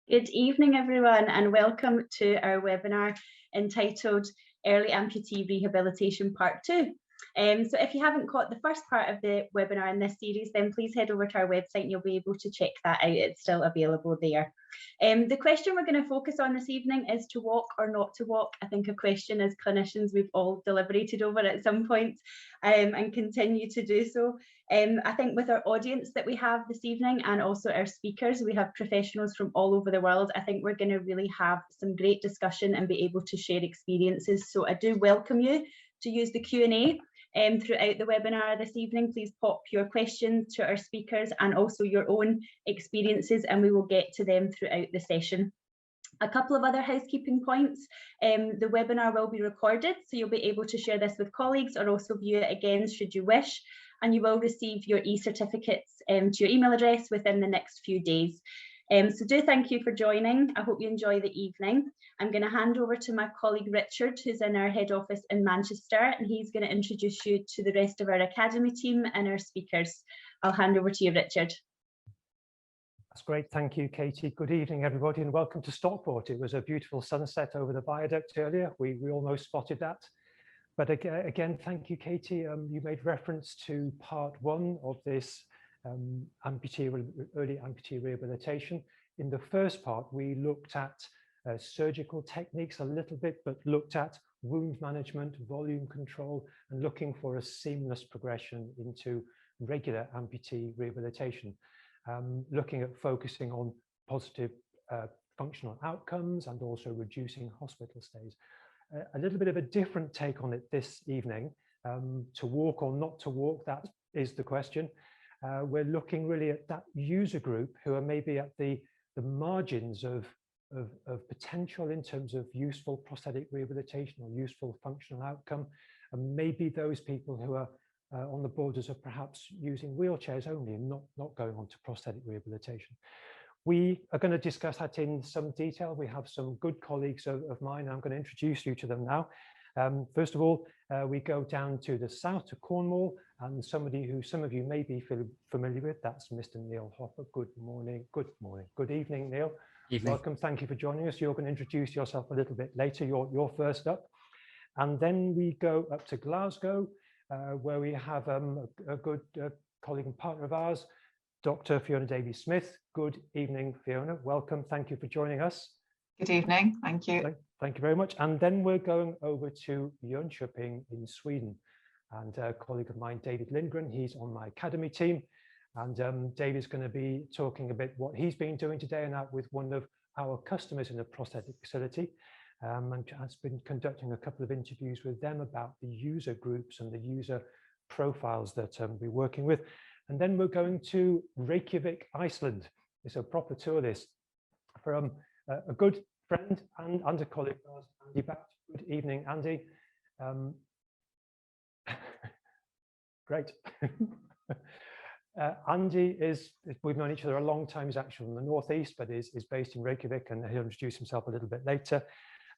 Good evening, everyone, and welcome to our webinar entitled Early Amputee Rehabilitation Part 2. So if you haven't caught the first part of the webinar in this series, then please head over to our website and you'll be able to check that out. It's still available there. The question we're going to focus on this evening is to walk or not to walk. I think a question as clinicians we've all deliberated over at some point and continue to do so. I think with our audience that we have this evening and also our speakers, we have professionals from all over the world. I think we're going to really have some great discussion and be able to share experiences. So I do welcome you to use the Q&A throughout the webinar this evening. Please pop your questions to our speakers and also your own experiences, and we will get to them throughout the session. A couple of other housekeeping points. The webinar will be recorded, so you'll be able to share this with colleagues or also view it again should you wish. And you will receive your e-certificates to your email address within the next few days. So do thank you for joining. I hope you enjoy the evening. I'm going to hand over to my colleague Richard, who's in our head office in Manchester, and he's going to introduce you to the rest of our academy team and our speakers. I'll hand over to you, Richard. That's great. Thank you, Katie. Good evening, everybody, and welcome to Stockport. It was a beautiful sunset over the viaduct earlier. We almost spotted that. But again, thank you, Katie. You made reference to part 1 of this early amputee rehabilitation. In the first part, we looked at surgical techniques a little bit, but looked at wound management, volume control, and looking for a seamless progression into regular amputee rehabilitation. Looking at focusing on positive functional outcomes and also reducing hospital stays. A little bit of a different take on it this evening. To walk or not to walk, that is the question. We're looking really at that user group who are maybe at the margins of potential in terms of useful prosthetic rehabilitation or useful functional outcome, and maybe those people who are on the borders of perhaps using wheelchairs only and not going on to prosthetic rehabilitation. We are going to discuss that in some detail. We have some good colleagues of mine. I'm going to introduce you to them now. First of all, we go down to the south to Cornwall, and somebody who some of you may be familiar with, that's Mr. Neil Hopper. Good morning, good evening, Neil. Evening. Welcome, thank you for joining us. You're going to introduce yourself a little bit later. You're first up. And then we go up to Glasgow, where we have a good colleague and partner of ours, Dr. Fiona Davie-Smith. Good evening, Fiona. Welcome. Thank you for joining us. Good evening. Thank you. Thank you very much. And then we're going over to Jönköping in Sweden. And a colleague of mine, David Lindgren, he's on my academy team. And David's going to be talking a bit what he's been doing today and out with one of our customers in a prosthetic facility. And has been conducting a couple of interviews with them about the user groups and the user profiles that we're working with. And then we're going to Reykjavik, Iceland. It's a proper tour this from a good friend and under colleague, Andy Batt. Good evening, Andy. Great. Andy we've known each other a long time. He's actually from the northeast, but is based in Reykjavik, and he'll introduce himself a little bit later.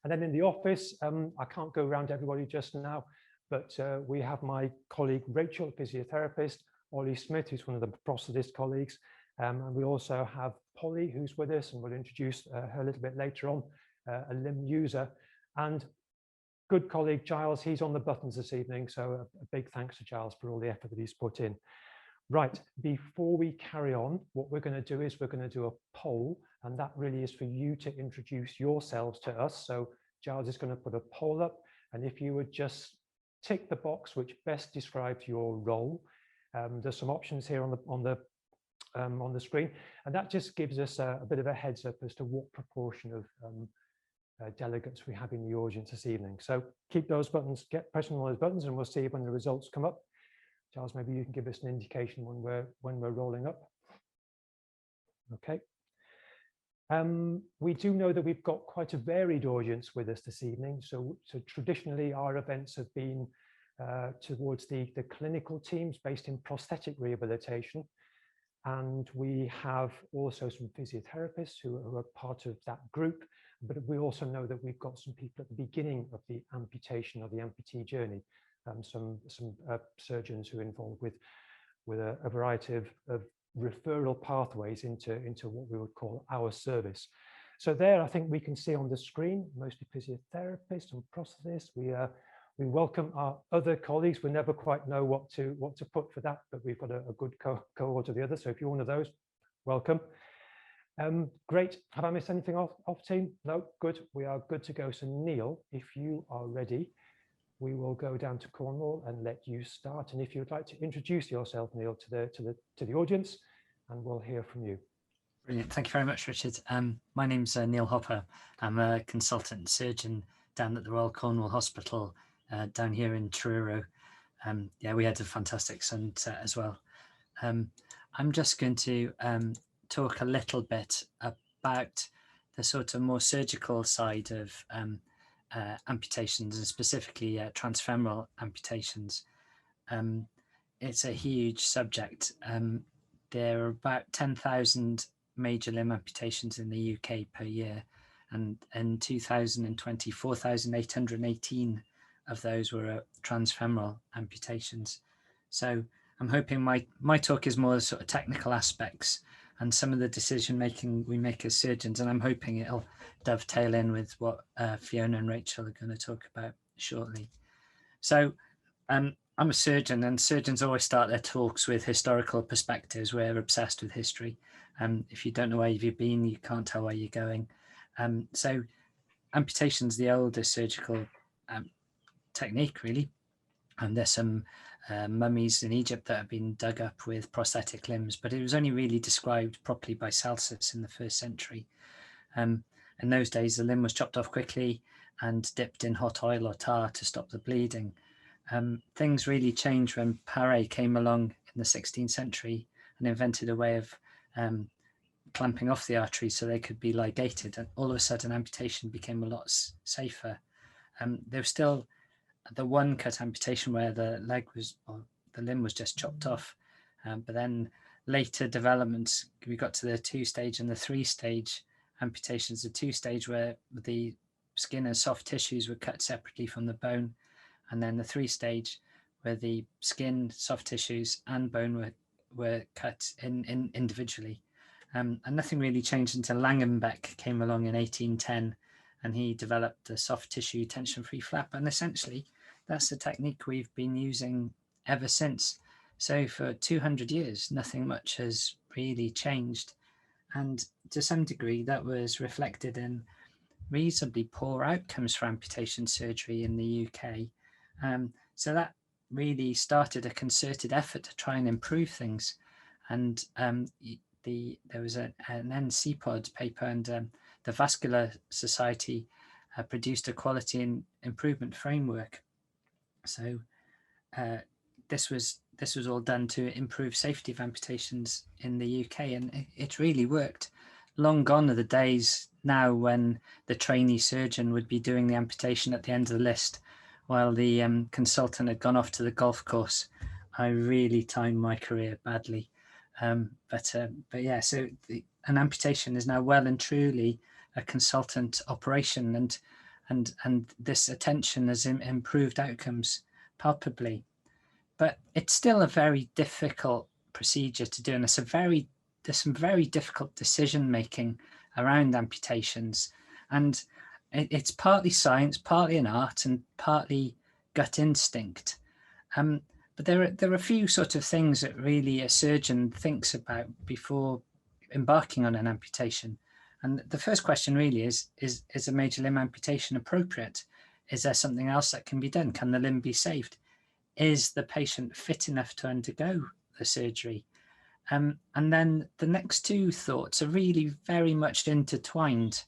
And then in the office, I can't go around everybody just now, but we have my colleague Rachel, physiotherapist, Ollie Smith, who's one of the prosthetist colleagues, and we also have Polly, who's with us, and we'll introduce her a little bit later on, a limb user, and good colleague Giles, he's on the buttons this evening, so a big thanks to Giles for all the effort that he's put in. Right, before we carry on, what we're going to do is we're going to do a poll, and that really is for you to introduce yourselves to us. So Giles is going to put a poll up, and if you would just tick the box which best describes your role. There's some options here on the screen, and that just gives us a bit of a heads up as to what proportion of delegates we have in the audience this evening. So keep those buttons, pressing all those buttons, and we'll see when the results come up. Giles, maybe you can give us an indication when we're rolling up. Okay. We do know that we've got quite a varied audience with us this evening. So traditionally our events have been towards the clinical teams based in prosthetic rehabilitation. And we have also some physiotherapists who are part of that group. But we also know that we've got some people at the beginning of the amputation or the amputee journey. Some surgeons who are involved with a variety of referral pathways into what we would call our service. So there, I think we can see on the screen, mostly physiotherapists and prosthetists. We welcome our other colleagues. We never quite know what to put for that, but we've got a good cohort of the others. So if you're one of those, welcome. Great. Have I missed anything off team? No, good. We are good to go. So Neil, if you are ready, we will go down to Cornwall and let you start. And if you'd like to introduce yourself, Neil, to the audience, and we'll hear from you. Brilliant. Thank you very much, Richard. My name's Neil Hopper. I'm a consultant surgeon down at the Royal Cornwall Hospital down here in Truro. Yeah, we had a fantastic sunset as well. I'm just going to talk a little bit about the sort of more surgical side of amputations, and specifically transfemoral amputations. It's a huge subject. There are about 10,000 major limb amputations in the UK per year, and in 2020, 4,818 of those were transfemoral amputations. So I'm hoping my talk is more sort of technical aspects and some of the decision making we make as surgeons, and I'm hoping it'll dovetail in with what Fiona and Rachel are going to talk about shortly. So I'm a surgeon, and surgeons always start their talks with historical perspectives. We're obsessed with history. If you don't know where you've been, you can't tell where you're going. So amputation's the oldest surgical technique, really. And there's some mummies in Egypt that have been dug up with prosthetic limbs, but it was only really described properly by Celsus in the 1st century. In those days, the limb was chopped off quickly and dipped in hot oil or tar to stop the bleeding. Things really changed when Paré came along in the 16th century and invented a way of clamping off the arteries so they could be ligated, and all of a sudden amputation became a lot safer. There was still the one cut amputation where the leg was, or the limb was just chopped off, but then later developments, we got to the 2-stage and the 3-stage amputations. The 2-stage where the skin and soft tissues were cut separately from the bone, and then the 3-stage where the skin, soft tissues and bone were cut in individually. And nothing really changed until Langenbeck came along in 1810, and he developed the soft tissue tension-free flap. And essentially, that's the technique we've been using ever since. So for 200 years, nothing much has really changed. And to some degree, that was reflected in reasonably poor outcomes for amputation surgery in the UK. So that really started a concerted effort to try and improve things. And there was an NCPOD paper, and the Vascular Society produced a quality and improvement framework. So this was all done to improve safety of amputations in the UK, and it really worked. Long gone are the days now when the trainee surgeon would be doing the amputation at the end of the list while the consultant had gone off to the golf course. I really timed my career badly. But yeah, so an amputation is now well and truly a consultant operation, and this attention has improved outcomes palpably. But it's still a very difficult procedure to do, and there's some very difficult decision making around amputations, and it's partly science, partly an art, and partly gut instinct. But there are a few sort of things that really a surgeon thinks about before embarking on an amputation. And the first question really is a major limb amputation appropriate? Is there something else that can be done? Can the limb be saved? Is the patient fit enough to undergo the surgery? And then the next two thoughts are really very much intertwined.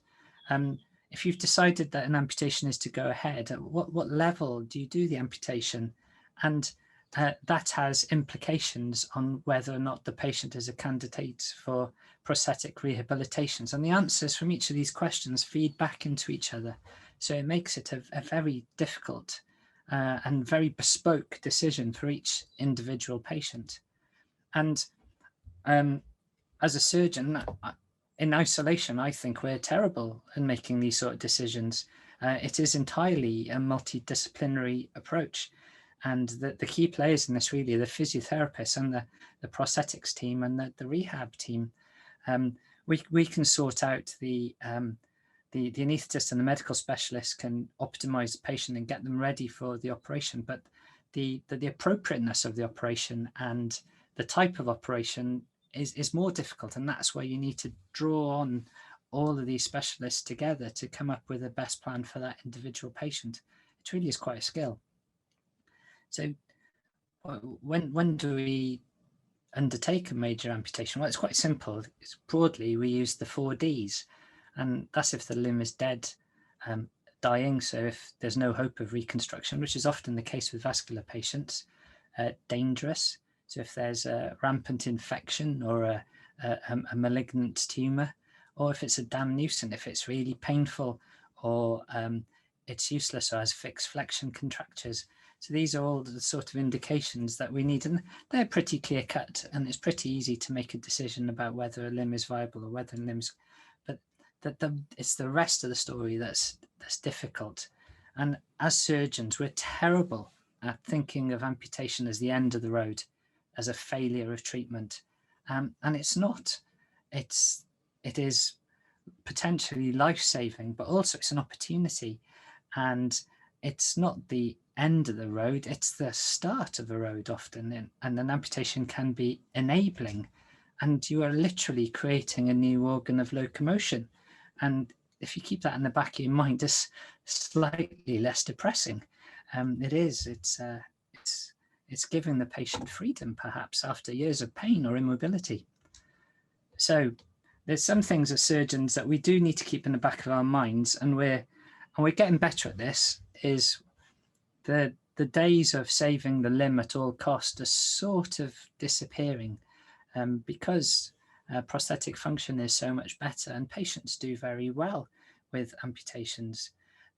If you've decided that an amputation is to go ahead, at what level do you do the amputation? And that has implications on whether or not the patient is a candidate for prosthetic rehabilitations. And the answers from each of these questions feed back into each other. So it makes it a very difficult and very bespoke decision for each individual patient. And as a surgeon, in isolation, I think we're terrible at making these sort of decisions. It is entirely a multidisciplinary approach. And the key players in this really are the physiotherapists and the prosthetics team and the rehab team. we can sort out the anaesthetist and the medical specialist can optimize the patient and get them ready for the operation, but the appropriateness of the operation and the type of operation is more difficult, and that's where you need to draw on all of these specialists together to come up with the best plan for that individual patient. It really is quite a skill. So when do we undertake a major amputation? Well, it's quite simple. Broadly, we use the 4 Ds, and that's if the limb is dead, dying, so if there's no hope of reconstruction, which is often the case with vascular patients, dangerous, so if there's a rampant infection or a malignant tumour, or if it's a damn nuisance, if it's really painful, or it's useless or has fixed flexion contractures. So these are all the sort of indications that we need, and they're pretty clear cut, and it's pretty easy to make a decision about whether a limb is viable or whether a limb's, but it's the rest of the story that's difficult. And as surgeons, we're terrible at thinking of amputation as the end of the road, as a failure of treatment, and it's not. It is potentially life-saving, but also it's an opportunity, and it's not the end of the road, it's the start of the road often, and an amputation can be enabling, and you are literally creating a new organ of locomotion. And if you keep that in the back of your mind, it's slightly less depressing. It's giving the patient freedom, perhaps, after years of pain or immobility. So there's some things as surgeons that we do need to keep in the back of our minds, and we're getting better at this. Is the days of saving the limb at all cost are sort of disappearing, because prosthetic function is so much better, and patients do very well with amputations.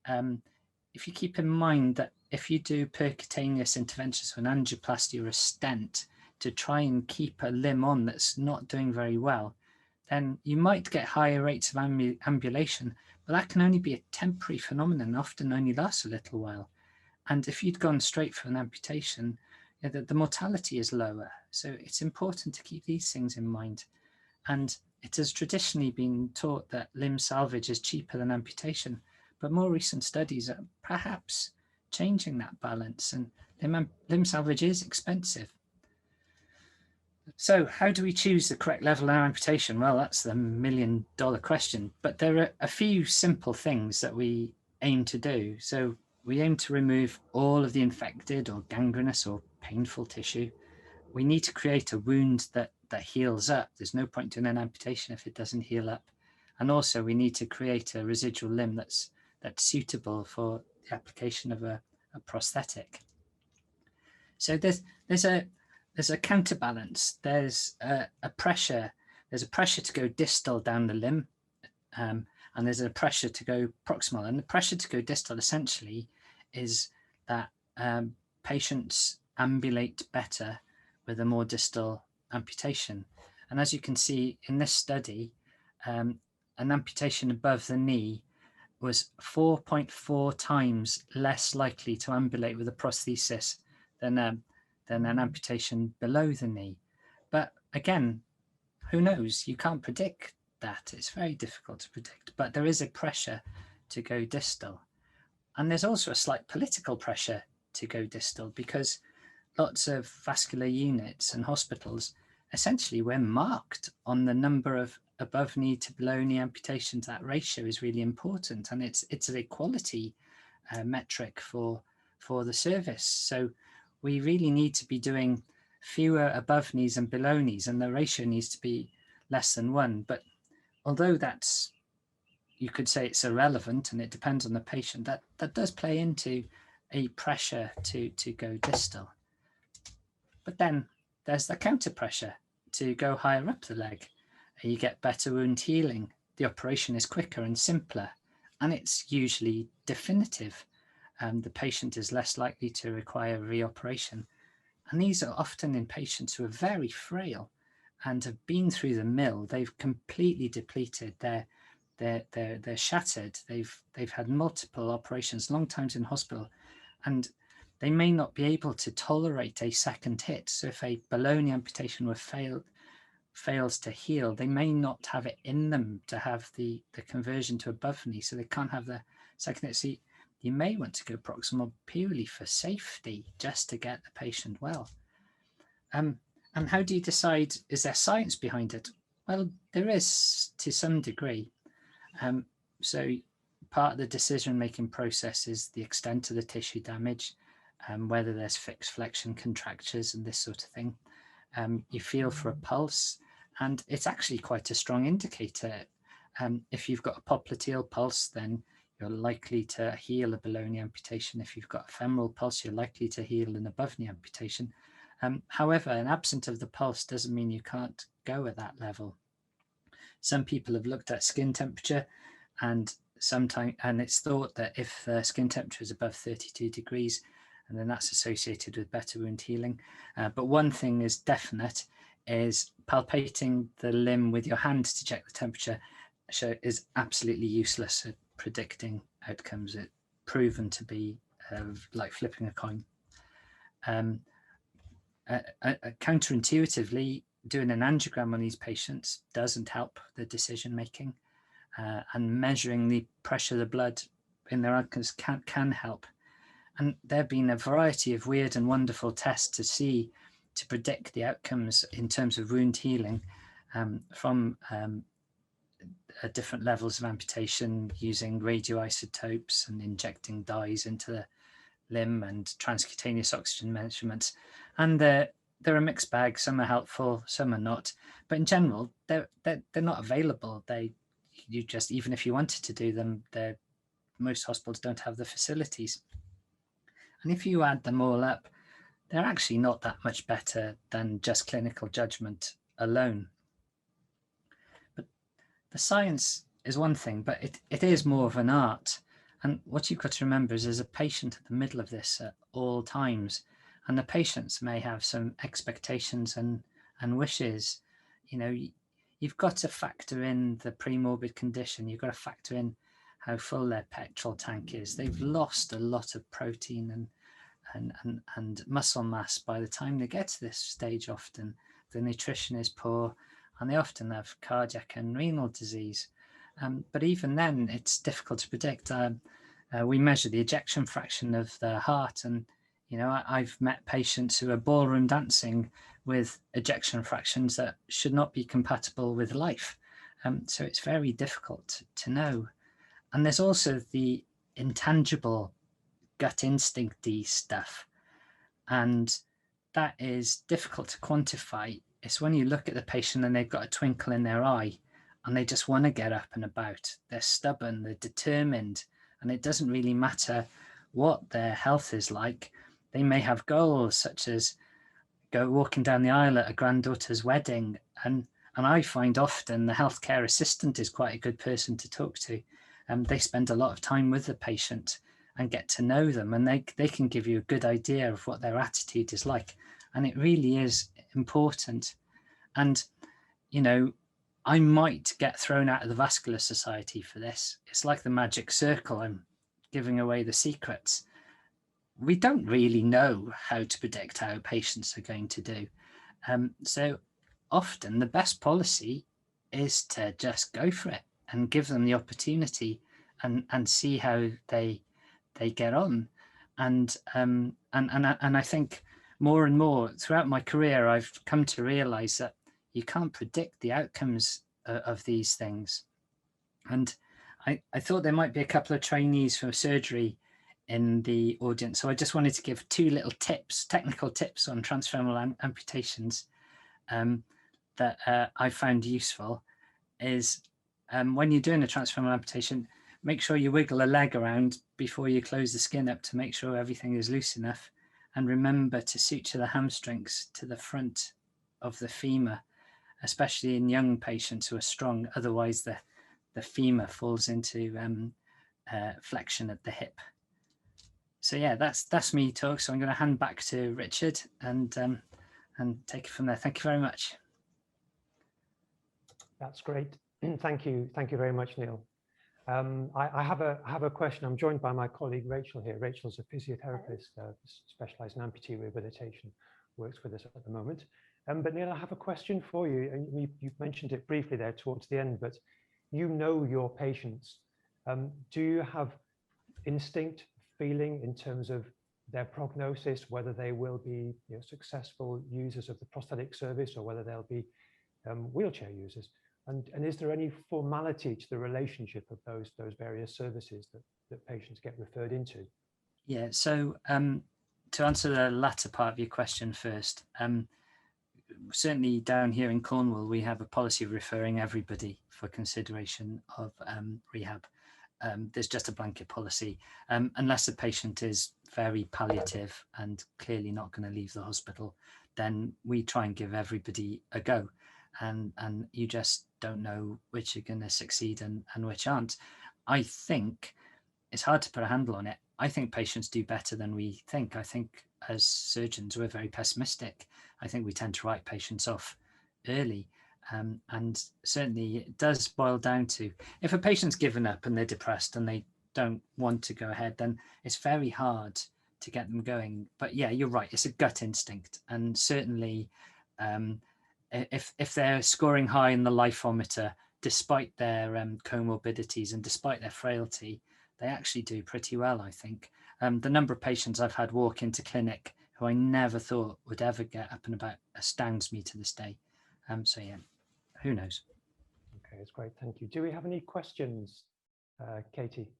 If you keep in mind that if you do percutaneous interventions, so an angioplasty or a stent, to try and keep a limb on that's not doing very well, then you might get higher rates of ambulation, but that can only be a temporary phenomenon, often only lasts a little while. And if you'd gone straight for an amputation, the mortality is lower. So it's important to keep these things in mind. And it has traditionally been taught that limb salvage is cheaper than amputation, but more recent studies are perhaps changing that balance, and limb salvage is expensive. So how do we choose the correct level of amputation? Well, that's the million-dollar question, but there are a few simple things that we aim to do. So we aim to remove all of the infected or gangrenous or painful tissue. We need to create a wound that heals up. There's no point doing an amputation if it doesn't heal up. And also we need to create a residual limb that's suitable for the application of a prosthetic. So there's a counterbalance. There's a pressure to go distal down the limb, and there's a pressure to go proximal. And the pressure to go distal essentially is that patients ambulate better with a more distal amputation. And as you can see in this study, an amputation above the knee was 4.4 times less likely to ambulate with a prosthesis than an amputation below the knee. But again, who knows? You can't predict that. It's very difficult to predict, but there is a pressure to go distal. And there's also a slight political pressure to go distal, because lots of vascular units and hospitals essentially we're marked on the number of above knee to below knee amputations. That ratio is really important, and it's a quality metric for the service. So we really need to be doing fewer above knees and below knees, and the ratio needs to be less than 1. But although that's, you could say it's irrelevant and it depends on the patient, that does play into a pressure to go distal. But then there's the counter pressure to go higher up the leg. You get better wound healing. The operation is quicker and simpler, and it's usually definitive. The patient is less likely to require reoperation. And these are often in patients who are very frail and have been through the mill. They've completely depleted. They're shattered. They've had multiple operations, long times in hospital, and they may not be able to tolerate a second hit. So if a below knee amputation were failed, fails to heal, they may not have it in them to have the conversion to above knee, so they can't have the second knee. So you may want to go proximal purely for safety, just to get the patient well. And how do you decide, is there science behind it? Well, there is to some degree. So part of the decision-making process is the extent of the tissue damage, whether there's fixed flexion contractures and this sort of thing. You feel for a pulse, and it's actually quite a strong indicator. If you've got a popliteal pulse, then you're likely to heal a below-knee amputation. If you've got a femoral pulse, you're likely to heal an above-knee amputation. However, an absence of the pulse doesn't mean you can't go at that level. Some people have looked at skin temperature, and it's thought that if skin temperature is above 32 degrees, and then that's associated with better wound healing. But one thing is definite, is palpating the limb with your hand to check the temperature is absolutely useless at predicting outcomes. It's proven to be like flipping a coin. Counterintuitively, doing an angiogram on these patients doesn't help the decision making, and measuring the pressure of the blood in their outcomes can help. And there have been a variety of weird and wonderful tests to predict the outcomes in terms of wound healing from different levels of amputation, using radioisotopes and injecting dyes into the limb and transcutaneous oxygen measurements. And they're a mixed bag. Some are helpful, some are not. But in general, they're not available. Even if you wanted to do them, most hospitals don't have the facilities. And if you add them all up, they're actually not that much better than just clinical judgment alone. But the science is one thing, but it is more of an art. And what you've got to remember is there's a patient at the middle of this at all times. And the patients may have some expectations and wishes. You know, you've got to factor in the premorbid condition. You've got to factor in how full their petrol tank is. They've lost a lot of protein and muscle mass by the time they get to this stage. Often the nutrition is poor, and they often have cardiac and renal disease. But even then, it's difficult to predict. We measure the ejection fraction of the heart, and you know, I've met patients who are ballroom dancing with ejection fractions that should not be compatible with life. So it's very difficult to know. And there's also the intangible gut instinct-y stuff, and that is difficult to quantify. It's when you look at the patient and they've got a twinkle in their eye and they just want to get up and about. They're stubborn, they're determined, and it doesn't really matter what their health is like. They may have goals such as go walking down the aisle at a granddaughter's wedding, and I find often the healthcare assistant is quite a good person to talk to. They spend a lot of time with the patient and get to know them, and they can give you a good idea of what their attitude is like. And it really is important. And, you know, I might get thrown out of the Vascular Society for this. It's like the magic circle. I'm giving away the secrets. We don't really know how to predict how patients are going to do. So often the best policy is to just go for it and give them the opportunity and see how they get on. And I think more and more throughout my career, I've come to realize that you can't predict the outcomes of these things. And I thought there might be a couple of trainees from surgery in the audience. So I just wanted to give two little tips, technical tips on transfemoral amputations that I found useful. Is when you're doing a transfemoral amputation, make sure you wiggle a leg around before you close the skin up to make sure everything is loose enough. And remember to suture the hamstrings to the front of the femur, especially in young patients who are strong. Otherwise, the femur falls into flexion at the hip. So yeah, that's me talk. So I'm going to hand back to Richard and take it from there. Thank you very much. That's great. Thank you very much, Neil. I have a question. I'm joined by my colleague Rachel here. Rachel's a physiotherapist, specialised in amputee rehabilitation, works with us at the moment. But Neil, I have a question for you, and you've mentioned it briefly there towards the end, but you know your patients. Do you have instinct feeling in terms of their prognosis, whether they will be successful users of the prosthetic service or whether they'll be wheelchair users? And is there any formality to the relationship of those various services that patients get referred into? Yeah, so to answer the latter part of your question first, certainly down here in Cornwall, we have a policy of referring everybody for consideration of rehab. There's just a blanket policy, unless the patient is very palliative and clearly not going to leave the hospital, then we try and give everybody a go. And you just don't know which are going to succeed and which aren't. I think it's hard to put a handle on it. I think patients do better than we think. I think as surgeons, we're very pessimistic. I think we tend to write patients off early. And certainly it does boil down to, if a patient's given up and they're depressed and they don't want to go ahead, then it's very hard to get them going. But yeah, you're right, it's a gut instinct. And certainly if they're scoring high in the life-o-meter, despite their comorbidities and despite their frailty, they actually do pretty well, I think. The number of patients I've had walk into clinic who I never thought would ever get up and about astounds me to this day. So yeah, who knows? Okay, that's great, thank you. Do we have any questions, Katie?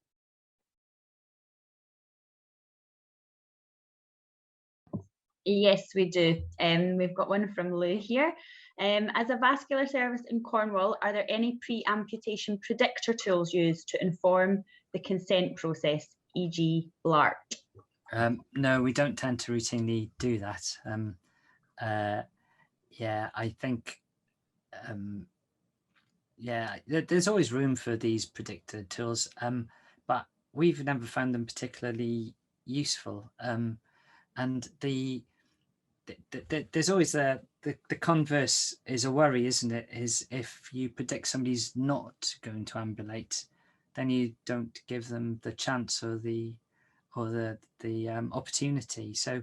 Yes, we do. We've got one from Lou here. As a vascular service in Cornwall, are there any pre-amputation predictor tools used to inform the consent process, e.g. BLART? No, we don't tend to routinely do that. Yeah, I think, yeah, there's always room for these predictor tools, but we've never found them particularly useful. And there's always the converse is a worry, isn't it? Is if you predict somebody's not going to ambulate, then you don't give them the chance or the opportunity. So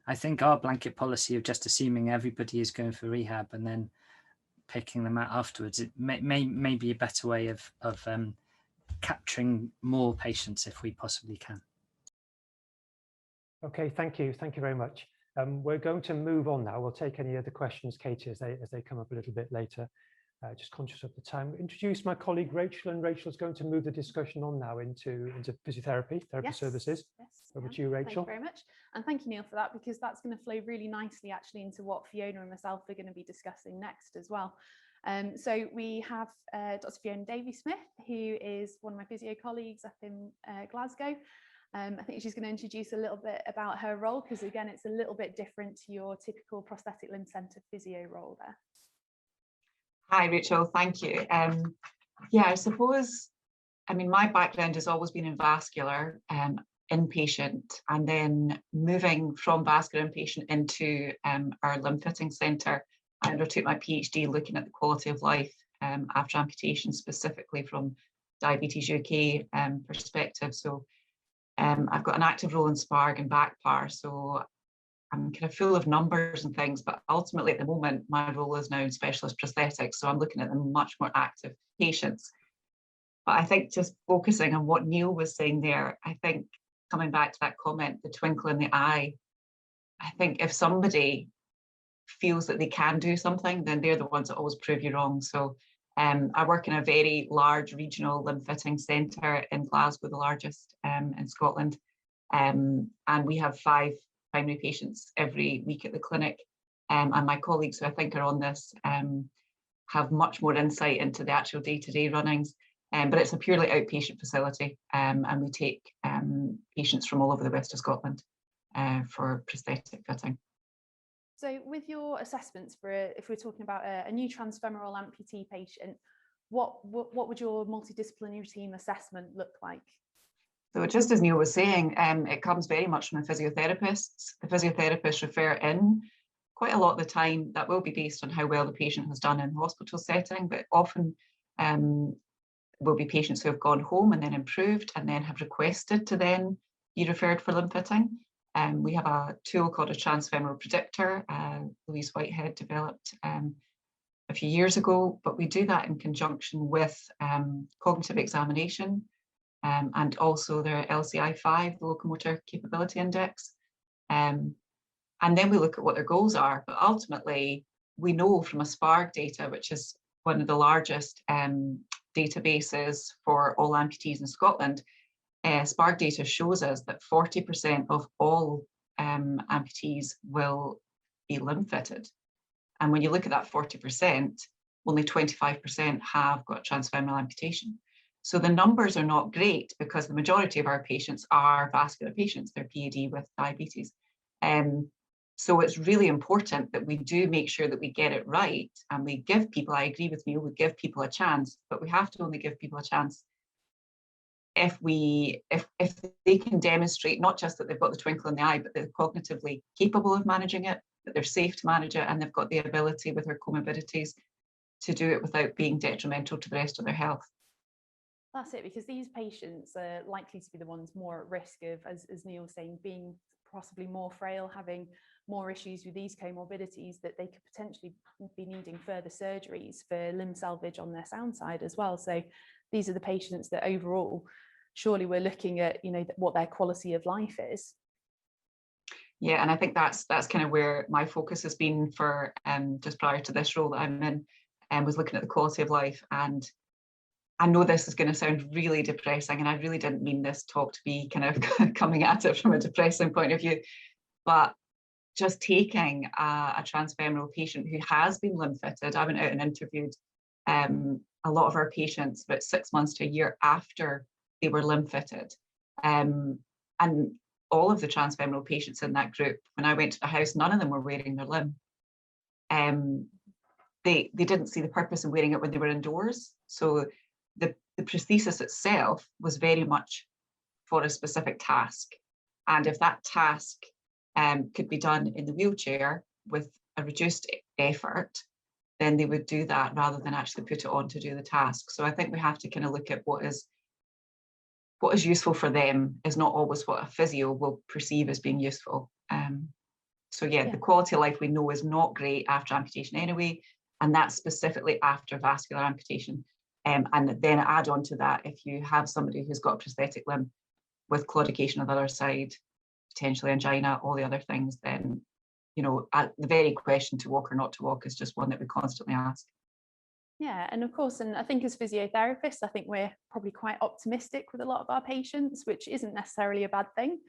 I think our blanket policy of just assuming everybody is going for rehab and then picking them out afterwards, it may be a better way of capturing more patients if we possibly can. Okay, thank you very much. We're going to move on now. We'll take any other questions, Katie, as they come up a little bit later. Just conscious of the time. Introduce my colleague Rachel, and Rachel's going to move the discussion on now into physiotherapy, therapy services. Yes, over to you, Rachel. Thank you very much. And thank you, Neil, for that, because that's going to flow really nicely actually into what Fiona and myself are going to be discussing next as well. So we have Dr. Fiona Davie-Smith, who is one of my physio colleagues up in Glasgow. I think she's going to introduce a little bit about her role, because again, it's a little bit different to your typical prosthetic limb centre physio role there. Hi, Rachel, thank you. Yeah, I suppose, I mean, my background has always been in vascular, inpatient, and then moving from vascular inpatient into our limb fitting centre. I undertook my PhD looking at the quality of life after amputation, specifically from Diabetes UK perspective. So I've got an active role in SPARG and BACPAR, so I'm kind of full of numbers and things, but ultimately at the moment, my role is now in specialist prosthetics, so I'm looking at the much more active patients. But I think just focusing on what Neil was saying there, I think coming back to that comment, the twinkle in the eye, I think if somebody feels that they can do something, then they're the ones that always prove you wrong. So I work in a very large regional limb fitting centre in Glasgow, the largest in Scotland, and we have 5 primary patients every week at the clinic, and my colleagues who I think are on this have much more insight into the actual day-to-day runnings, but it's a purely outpatient facility, and we take patients from all over the west of Scotland for prosthetic fitting. So with your assessments for, if we're talking about a new transfemoral amputee patient, what would your multidisciplinary team assessment look like? So just as Neil was saying, it comes very much from the physiotherapists. The physiotherapists refer in quite a lot of the time. That will be based on how well the patient has done in the hospital setting, but often will be patients who have gone home and then improved and then have requested to then be referred for limb fitting. We have a tool called a transfemoral predictor, Louise Whitehead developed a few years ago, but we do that in conjunction with cognitive examination and also their LCI-5, the Locomotor Capability Index. And then we look at what their goals are, but ultimately we know from a SPARG data, which is one of the largest databases for all amputees in Scotland, SPARG data shows us that 40% of all amputees will be limb fitted. And when you look at that 40%, only 25% have got transfemoral amputation. So the numbers are not great because the majority of our patients are vascular patients, they're PAD with diabetes. So it's really important that we do make sure that we get it right and we give people, I agree with Neil, we give people a chance, but we have to only give people a chance if they can demonstrate not just that they've got the twinkle in the eye, but they're cognitively capable of managing it, that they're safe to manage it, and they've got the ability with their comorbidities to do it without being detrimental to the rest of their health. That's it, because these patients are likely to be the ones more at risk of, as Neil was saying, being possibly more frail, having more issues with these comorbidities, that they could potentially be needing further surgeries for limb salvage on their sound side as well. So these are the patients that overall, surely we're looking at, you know, what their quality of life is. Yeah, and I think that's kind of where my focus has been for just prior to this role that I'm in, and was looking at the quality of life. And I know this is going to sound really depressing, and I really didn't mean this talk to be kind of coming at it from a depressing point of view, but just taking a transfemoral patient who has been limb fitted. I went out and interviewed a lot of our patients about 6 months to a year after they were limb fitted. And all of the transfemoral patients in that group, when I went to the house, none of them were wearing their limb. They didn't see the purpose of wearing it when they were indoors. So the prosthesis itself was very much for a specific task. And if that task could be done in the wheelchair with a reduced effort, then they would do that rather than actually put it on to do the task. So I think we have to kind of look at what is useful for them is not always what a physio will perceive as being useful. So yeah, the quality of life we know is not great after amputation anyway, and that's specifically after vascular amputation. And then add on to that, if you have somebody who's got a prosthetic limb with claudication on the other side, potentially angina, all the other things, then, you know, the very question to walk or not to walk is just one that we constantly ask. Yeah, and of course, and I think as physiotherapists, I think we're probably quite optimistic with a lot of our patients, which isn't necessarily a bad thing.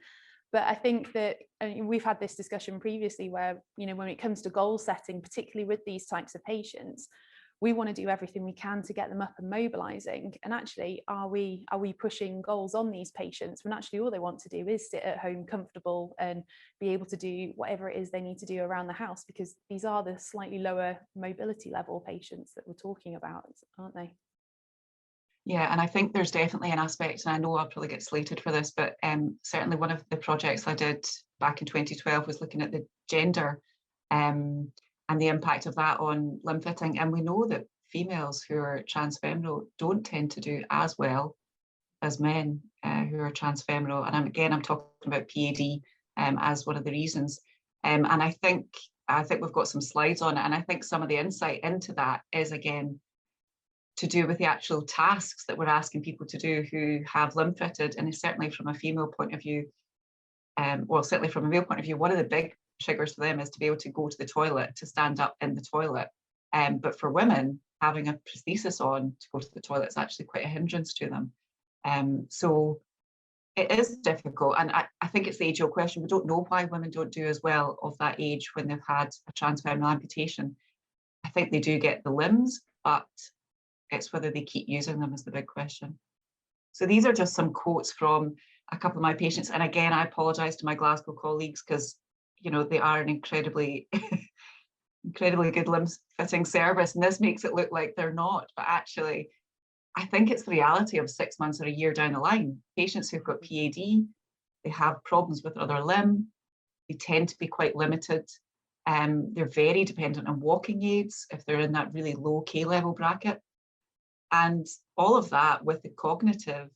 But I think that we've had this discussion previously where, you know, when it comes to goal setting, particularly with these types of patients, we want to do everything we can to get them up and mobilizing. And actually, are we pushing goals on these patients when actually all they want to do is sit at home comfortable and be able to do whatever it is they need to do around the house? Because these are the slightly lower mobility level patients that we're talking about, aren't they? Yeah, and I think there's definitely an aspect, and I know I'll probably get slated for this, but certainly one of the projects I did back in 2012 was looking at the gender and the impact of that on limb fitting. And we know that females who are transfemoral don't tend to do as well as men who are transfemoral. And I'm talking about PAD as one of the reasons. And I think we've got some slides on it. And I think some of the insight into that is, again, to do with the actual tasks that we're asking people to do who have limb fitted. And certainly from a female point of view, well, certainly from a male point of view, one of the big triggers for them is to be able to go to the toilet, to stand up in the toilet. But for women, having a prosthesis on to go to the toilet is actually quite a hindrance to them. So it is difficult. And I think it's the age-old question. We don't know why women don't do as well of that age when they've had a transfemoral amputation. I think they do get the limbs, but it's whether they keep using them is the big question. So these are just some quotes from a couple of my patients. And again, I apologise to my Glasgow colleagues because, you know, they are an incredibly good limb fitting service. And this makes it look like they're not. But actually, I think it's the reality of 6 months or a year down the line. Patients who've got PAD, they have problems with other limb. They tend to be quite limited. They're very dependent on walking aids if they're in that really low K level bracket. And all of that with the cognitive,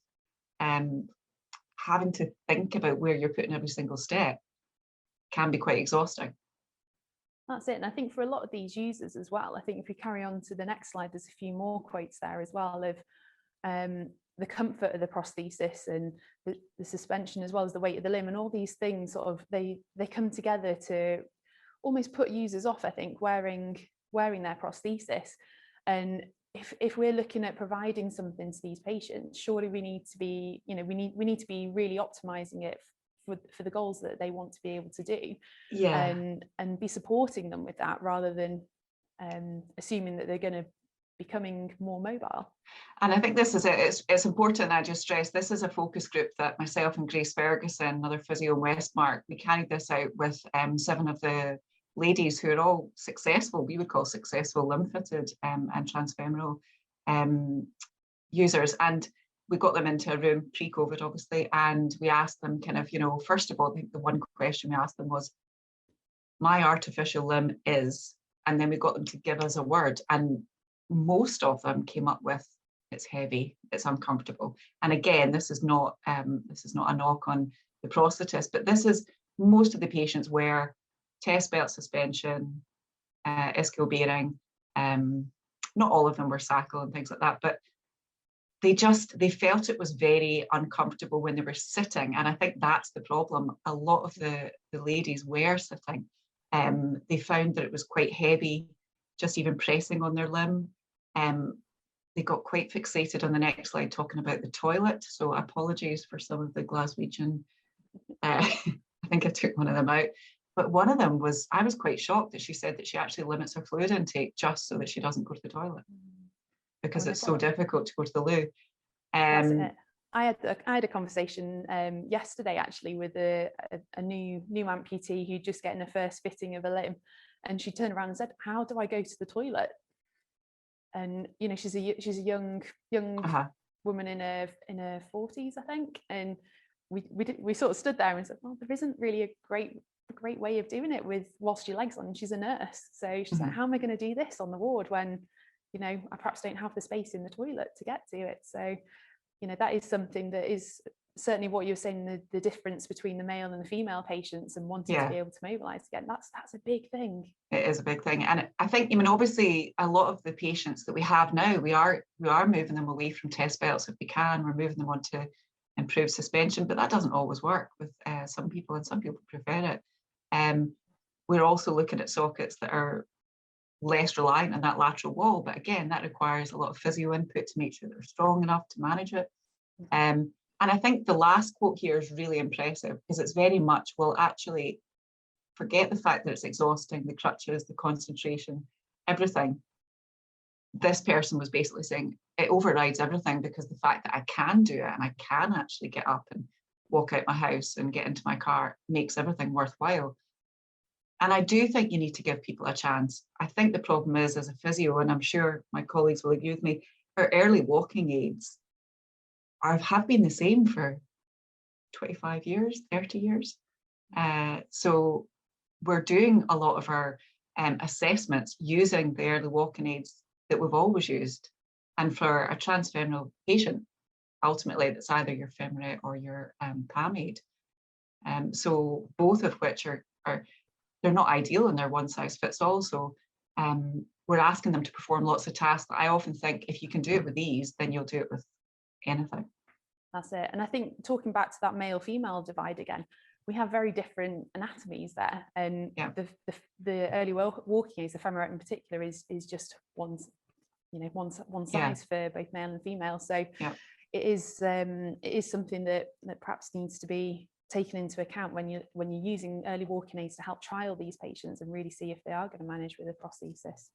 having to think about where you're putting every single step. can be quite exhausting. That's it. And I think for a lot of these users as well, I think if we carry on to the next slide, there's a few more quotes there as well of the comfort of the prosthesis and the suspension, as well as the weight of the limb, and all these things sort of they come together to almost put users off, I think, wearing their prosthesis. And if we're looking at providing something to these patients, surely we need to be, you know, we need to be really optimizing it for the goals that they want to be able to do, and be supporting them with that, rather than assuming that they're going to becoming more mobile. And I think this is it. It's important. I just stress this is a focus group that myself and Grace Ferguson, another physio in Westmark, we carried this out with 7 of the ladies who are all successful, we would call successful limb-fitted and transfemoral users. And we got them into a room pre-COVID, obviously, and we asked them kind of, you know, first of all, I think the one question we asked them was, my artificial limb is, and then we got them to give us a word, and most of them came up with, it's heavy, it's uncomfortable. And again, this is not a knock on the prosthetist, but this is, most of the patients wear test belt suspension, ischial bearing, not all of them were saddle and things like that, but they felt it was very uncomfortable when they were sitting. And I think that's the problem. A lot of the ladies were sitting. They found that it was quite heavy, just even pressing on their limb. They got quite fixated on the next slide talking about the toilet. So apologies for some of the Glaswegian. I think I took one of them out. But one of them was, I was quite shocked that she said that she actually limits her fluid intake just so that she doesn't go to the toilet, because it's so difficult to go to the loo. That's it. I had a conversation yesterday actually with a new amputee who'd just getting her first fitting of a limb, and she turned around and said, "How do I go to the toilet?" And you know, she's a young woman in her 40s, I think, and we sort of stood there and said, well, there isn't really a great way of doing it with whilst your legs on. And she's a nurse, so she's like, how am I going to do this on the ward when, you know, I perhaps don't have the space in the toilet to get to it? So, you know, that is something that is certainly what you're saying, the difference between the male and the female patients and wanting to be able to mobilize again. That's a big thing. It is a big thing. And I think, I mean, obviously a lot of the patients that we have now, we are moving them away from test belts if we can. We're moving them on to improved suspension, but that doesn't always work with some people, and some people prefer it. We're also looking at sockets that are less reliant on that lateral wall, but again, that requires a lot of physio input to make sure they're strong enough to manage it. And I think the last quote here is really impressive, because it's very much, well, actually, forget the fact that it's exhausting, the crutches, the concentration, everything. This person was basically saying it overrides everything, because the fact that I can do it and I can actually get up and walk out my house and get into my car makes everything worthwhile. And I do think you need to give people a chance. I think the problem is, as a physio, and I'm sure my colleagues will agree with me, our early walking aids have been the same for 25 years, 30 years. So we're doing a lot of our assessments using the early walking aids that we've always used. And for a transfemoral patient, ultimately that's either your femoral or your PAM aid. So both of which are they're not ideal and they're one size fits all. So we're asking them to perform lots of tasks. I often think if you can do it with these, then you'll do it with anything. That's it. And I think talking back to that male-female divide again, we have very different anatomies there. And the early walking aids, the femoral in particular, is just one size for both male and female. So it is something that perhaps needs to be taken into account when you're using early walking aids to help trial these patients and really see if they are going to manage with a prosthesis.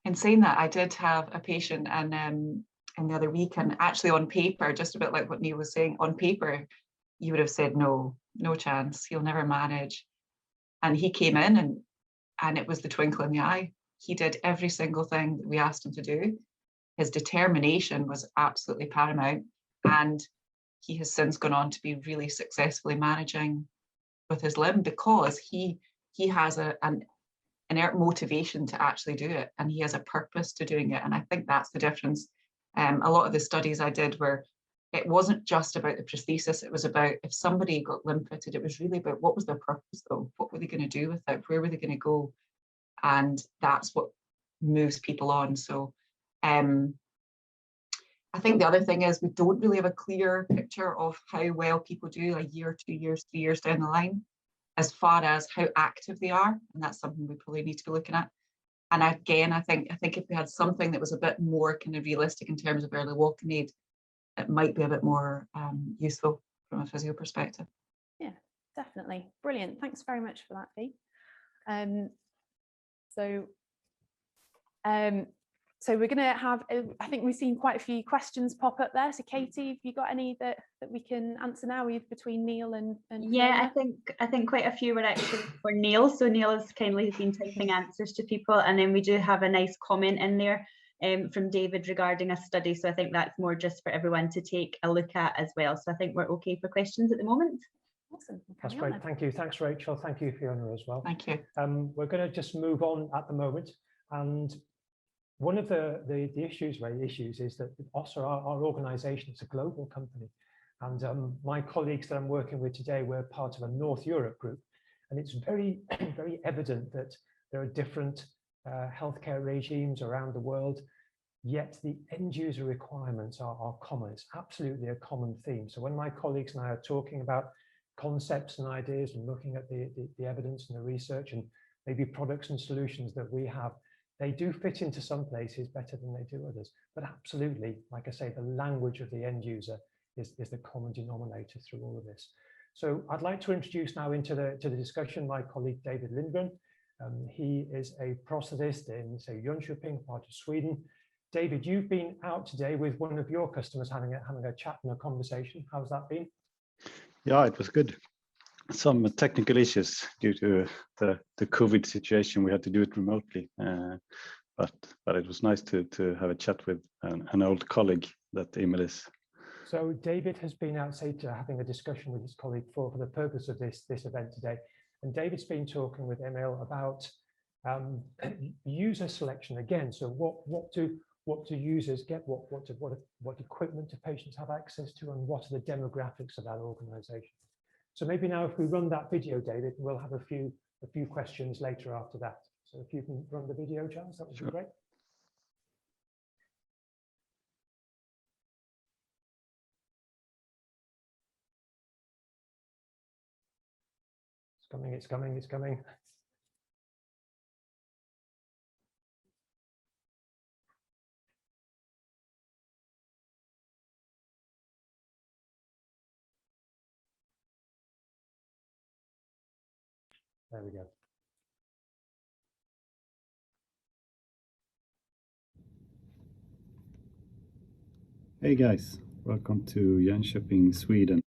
In saying that, I did have a patient and the other week, and actually on paper, just a bit like what Neil was saying, on paper you would have said no chance, he'll never manage. And he came in and it was the twinkle in the eye. He did every single thing that we asked him to do. His determination was absolutely paramount, and he has since gone on to be really successfully managing with his limb, because he has an inert motivation to actually do it, and he has a purpose to doing it. And I think that's the difference. A lot of the studies I did were it wasn't just about the prosthesis. It was about if somebody got limb fitted, it was really about what was their purpose though? What were they going to do with it? Where were they going to go? And that's what moves people on. So I think the other thing is we don't really have a clear picture of how well people do a year, 2 years, 3 years down the line, as far as how active they are. And that's something we probably need to be looking at. And again, I think if we had something that was a bit more kind of realistic in terms of early walking aid, it might be a bit more useful from a physio perspective. Yeah, definitely. Brilliant. Thanks very much for that, Dee. So we're going to have, I think we've seen quite a few questions pop up there. So Katie, have you got any that we can answer now between Neil and yeah, Fiona? I think quite a few were actually for Neil. So Neil has kindly been typing answers to people, and then we do have a nice comment in there from David regarding a study. So I think that's more just for everyone to take a look at as well. So I think we're okay for questions at the moment. Awesome. That's great. Thank you. Thanks, Rachel. Thank you, Fiona, as well. Thank you. We're going to just move on at the moment. And one of the issues is that Össur, our organisation, is a global company. And my colleagues that I'm working with today, we're part of a North Europe group. And it's very, very evident that there are different healthcare regimes around the world, yet the end user requirements are common. It's absolutely a common theme. So when my colleagues and I are talking about concepts and ideas and looking at the evidence and the research and maybe products and solutions that we have, they do fit into some places better than they do others. But absolutely, like I say, the language of the end user is the common denominator through all of this. So I'd like to introduce now into the discussion my colleague David Lindgren. He is a prosthetist in, say, Jönköping, part of Sweden. David, you've been out today with one of your customers having a chat and a conversation. How's that been? Yeah, it was good. Some technical issues due to the COVID situation. We had to do it remotely, but it was nice to have a chat with an old colleague that Emil is. So David has been out, say, having a discussion with his colleague for the purpose of this event today. And David's been talking with Emil about user selection again. So what do users get? What equipment do patients have access to, and what are the demographics of that organisation? So maybe now if we run that video, David, we'll have a few questions later after that. So if you can run the video, Charles, that would be great. It's coming. There we go. Hey guys, welcome to Jönköping, Sweden.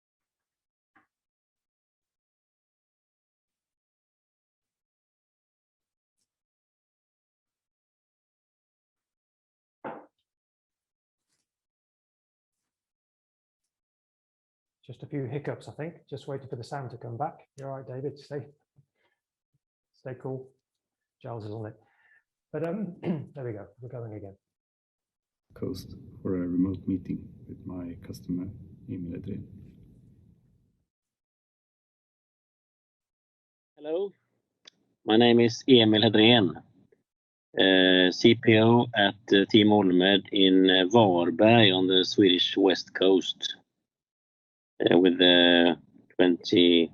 Just a few hiccups, I think. Just waiting for the sound to come back. You're all right, David. Stay cool. Giles is on it. But there we go. We're going again. Coast for a remote meeting with my customer, Emil. Hello, my name is Emil Hedrén, CPO at Team Olmed in Varberg on the Swedish west coast, with 20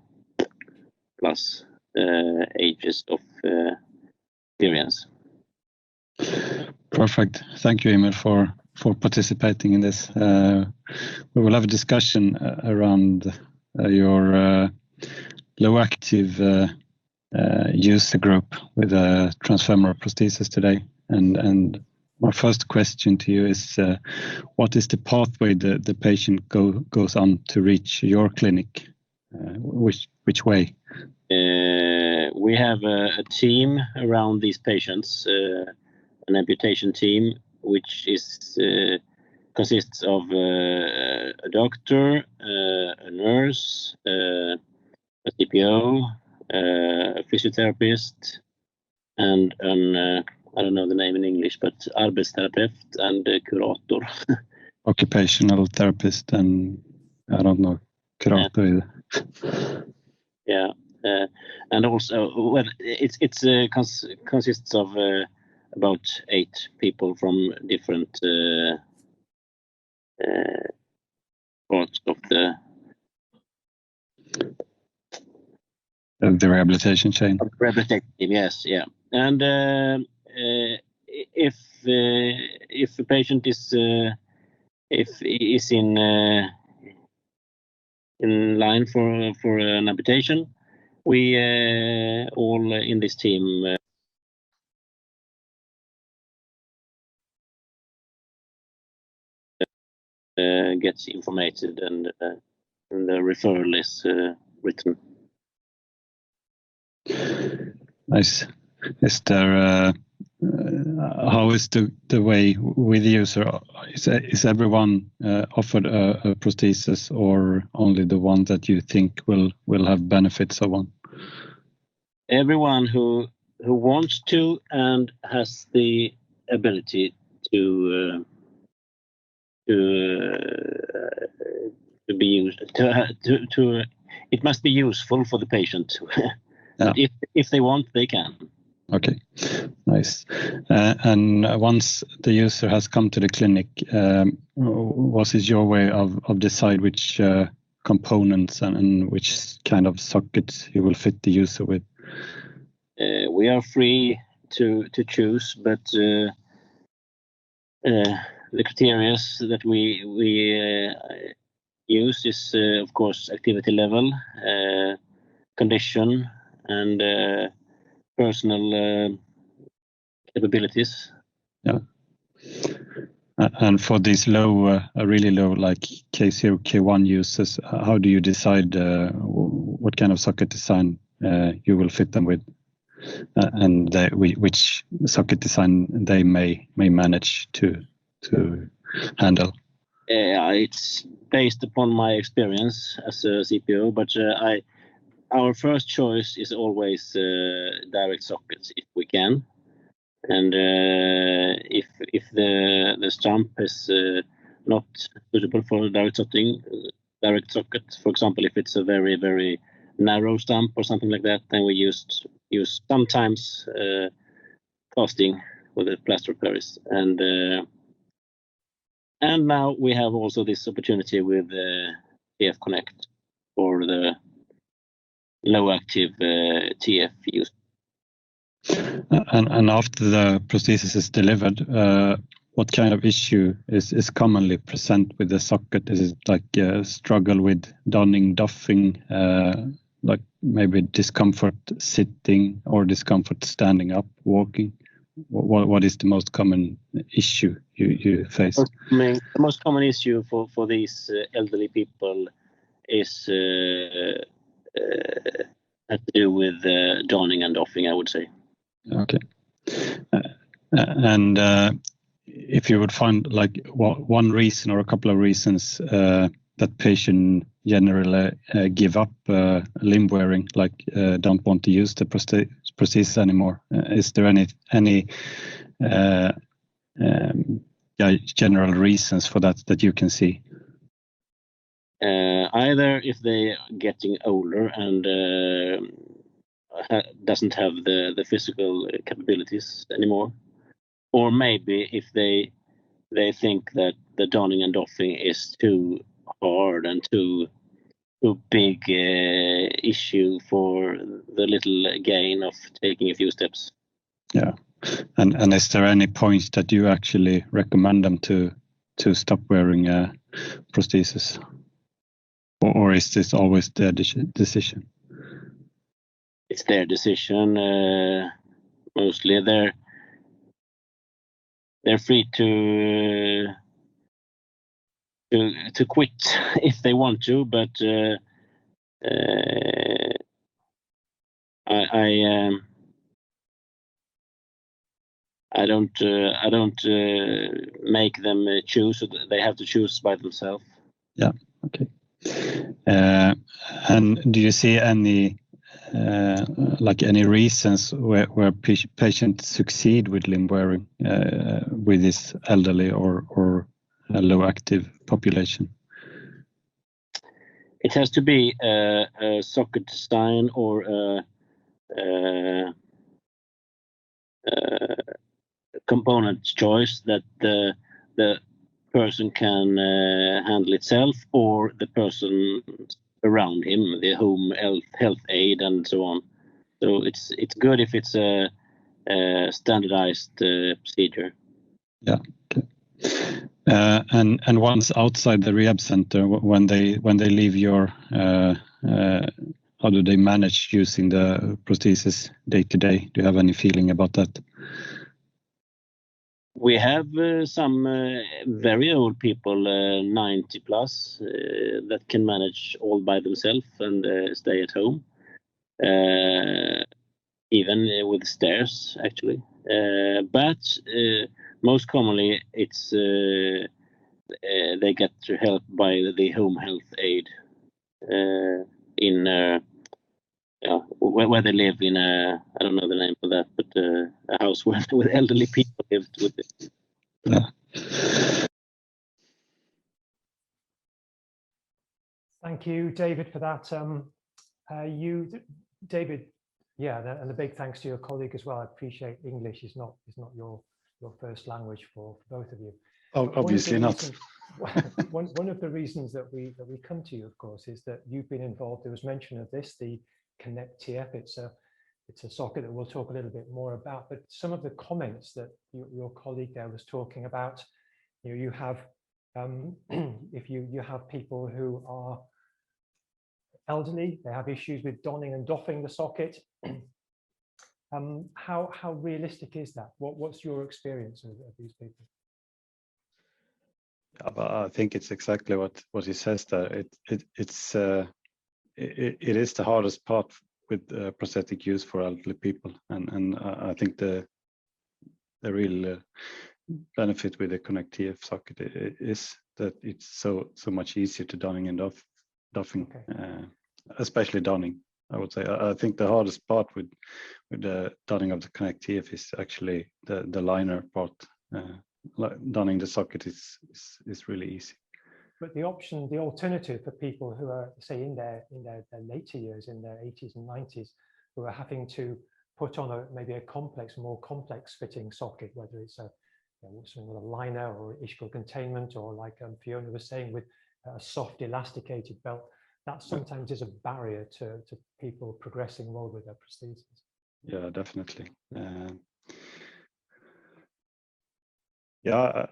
plus ages of experience. Perfect. Thank you, Emil, for participating in this. We will have a discussion around your low active user group with a transfemoral prosthesis today. And my first question to you is, what is the pathway the patient goes on to reach your clinic? Which way? We have a team around these patients, an amputation team, which is consists of a doctor, a nurse, a CPO, a physiotherapist, and an I don't know the name in English, but arbetsterapeut and curator. occupational therapist, and I don't know, karate either. Yeah, and also well, it consists of about 8 people from different parts of the rehabilitation chain. Rehabilitation, yes, yeah. And if a patient is in line for an amputation, we all in this team gets informated, and the referral is written. Nice. Is there how is the way with the user? Is everyone offered a prosthesis, or only the one that you think will have benefits of one? Everyone who wants to and has the ability to be used to it must be useful for the patient. But if they want, they can. Okay, nice. And once the user has come to the clinic, what is your way of decide which components and which kind of sockets you will fit the user with? We are free to choose, but the criteria that we use is of course activity level, condition, and personal capabilities. Yeah. And for these low, really low, like K0, K1 users, how do you decide what kind of socket design you will fit them with, and which socket design they may manage to handle? It's based upon my experience as a CPO, but our first choice is always direct sockets if we can, and if the stump is not suitable for direct socket, for example, if it's a very, very narrow stump or something like that, then we use sometimes casting with a plaster of Paris, and now we have also this opportunity with TF Connect for the low active TF use. And after the prosthesis is delivered, what kind of issue is commonly present with the socket? Is it like struggle with donning, doffing, like maybe discomfort sitting or discomfort standing up, walking? What is the most common issue you face? The most common issue for these elderly people is has to do with donning and doffing, I would say. Okay. And if you would find like one reason or a couple of reasons that patient generally give up limb wearing, like don't want to use the prosthesis anymore, is there any general reasons for that you can see? Either if they are getting older and doesn't have the physical capabilities anymore, or maybe if they think that the donning and doffing is too hard and too big issue for the little gain of taking a few steps. Yeah, and is there any point that you actually recommend them to stop wearing a prosthesis, or is this always their decision? It's their decision. Mostly they're free to quit if they want to, but I don't make them choose. They have to choose by themselves. Yeah. Okay. And do you see any any reasons where patients succeed with limb wearing with this elderly or low active population? It has to be a socket design or a component choice that the person can handle itself, or the person around him, the home health aid and so on. So it's good if it's a standardized procedure. Yeah. Okay. And once outside the rehab center, when they leave your, how do they manage using the prosthesis day to day? Do you have any feeling about that? We have some very old people, 90 plus, that can manage all by themselves and stay at home, even with stairs, actually. But most commonly, it's they get help by the home health aid in where they live in I don't know the name for that, but a house where with elderly people lived with it. Yeah. Thank you, David, for that. David, yeah, and a big thanks to your colleague as well. I appreciate English is not your first language for both of you. Obviously not. One of the reasons that we come to you, of course, is that you've been involved. There was mention of this, the Connect TF. It's a socket that we'll talk a little bit more about. But some of the comments that your colleague there was talking about, you have if you have people who are elderly, they have issues with donning and doffing the socket. How realistic is that? What's your experience of these people? I think it's exactly what he says there. It is the hardest part with prosthetic use for elderly people, and I think the real benefit with the Connect TF socket is that it's so much easier to donning and doffing, okay. Especially donning. I would say I think the hardest part with the donning of the Connect TF is actually the liner part. Donning the socket is really easy. But the alternative for people who are, say, in their later years, in their 80s and 90s, who are having to put on maybe a more complex fitting socket, whether it's something with a liner or ischial containment, or like Fiona was saying, with a soft elasticated belt, that sometimes is a barrier to people progressing well with their prosthesis. Yeah, definitely. Yeah,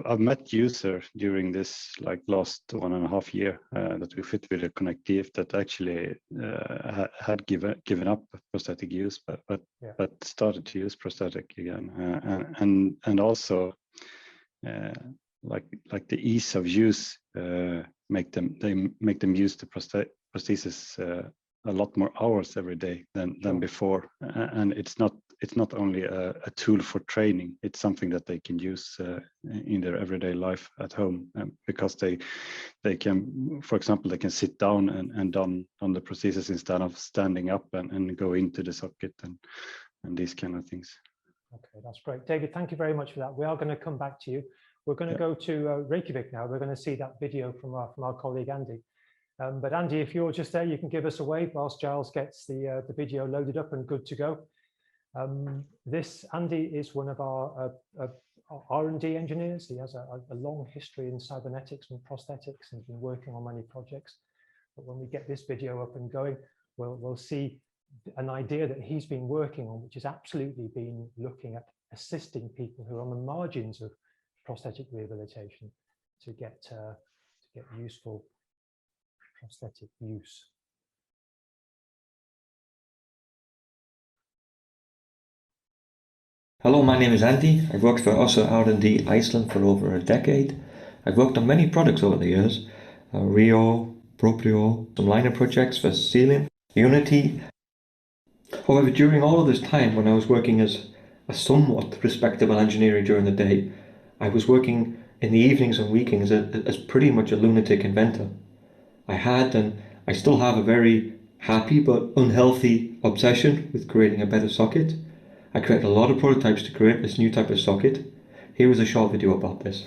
I've met users during this last 1.5 years that we fit with the Connect TF that actually had given up prosthetic use, but started to use prosthetic again, and also like the ease of use make them use the prosthesis a lot more hours every day than before, and it's not only a tool for training, it's something that they can use in their everyday life at home, because they can, for example, they can sit down and don on the prosthesis instead of standing up and go into the socket and these kind of things. Okay, that's great. David, thank you very much for that. We are going to come back to you. We're going to go to Reykjavik now. We're going to see that video from our colleague Andy. But Andy, if you're just there, you can give us a wave whilst Giles gets the video loaded up and good to go. Andy is one of our R&D engineers. He has a long history in cybernetics and prosthetics and has been working on many projects. But when we get this video up and going, we'll see an idea that he's been working on, which has absolutely been looking at assisting people who are on the margins of prosthetic rehabilitation to get useful prosthetic use. Hello, my name is Andy. I've worked for Össur R&D Iceland for over a decade. I've worked on many products over the years, Rio, Proprio, some liner projects for Sealing, Unity. However, during all of this time, when I was working as a somewhat respectable engineer during the day, I was working in the evenings and weekends as pretty much a lunatic inventor. I had, and I still have, a very happy but unhealthy obsession with creating a better socket. I created a lot of prototypes to create this new type of socket. Here is a short video about this.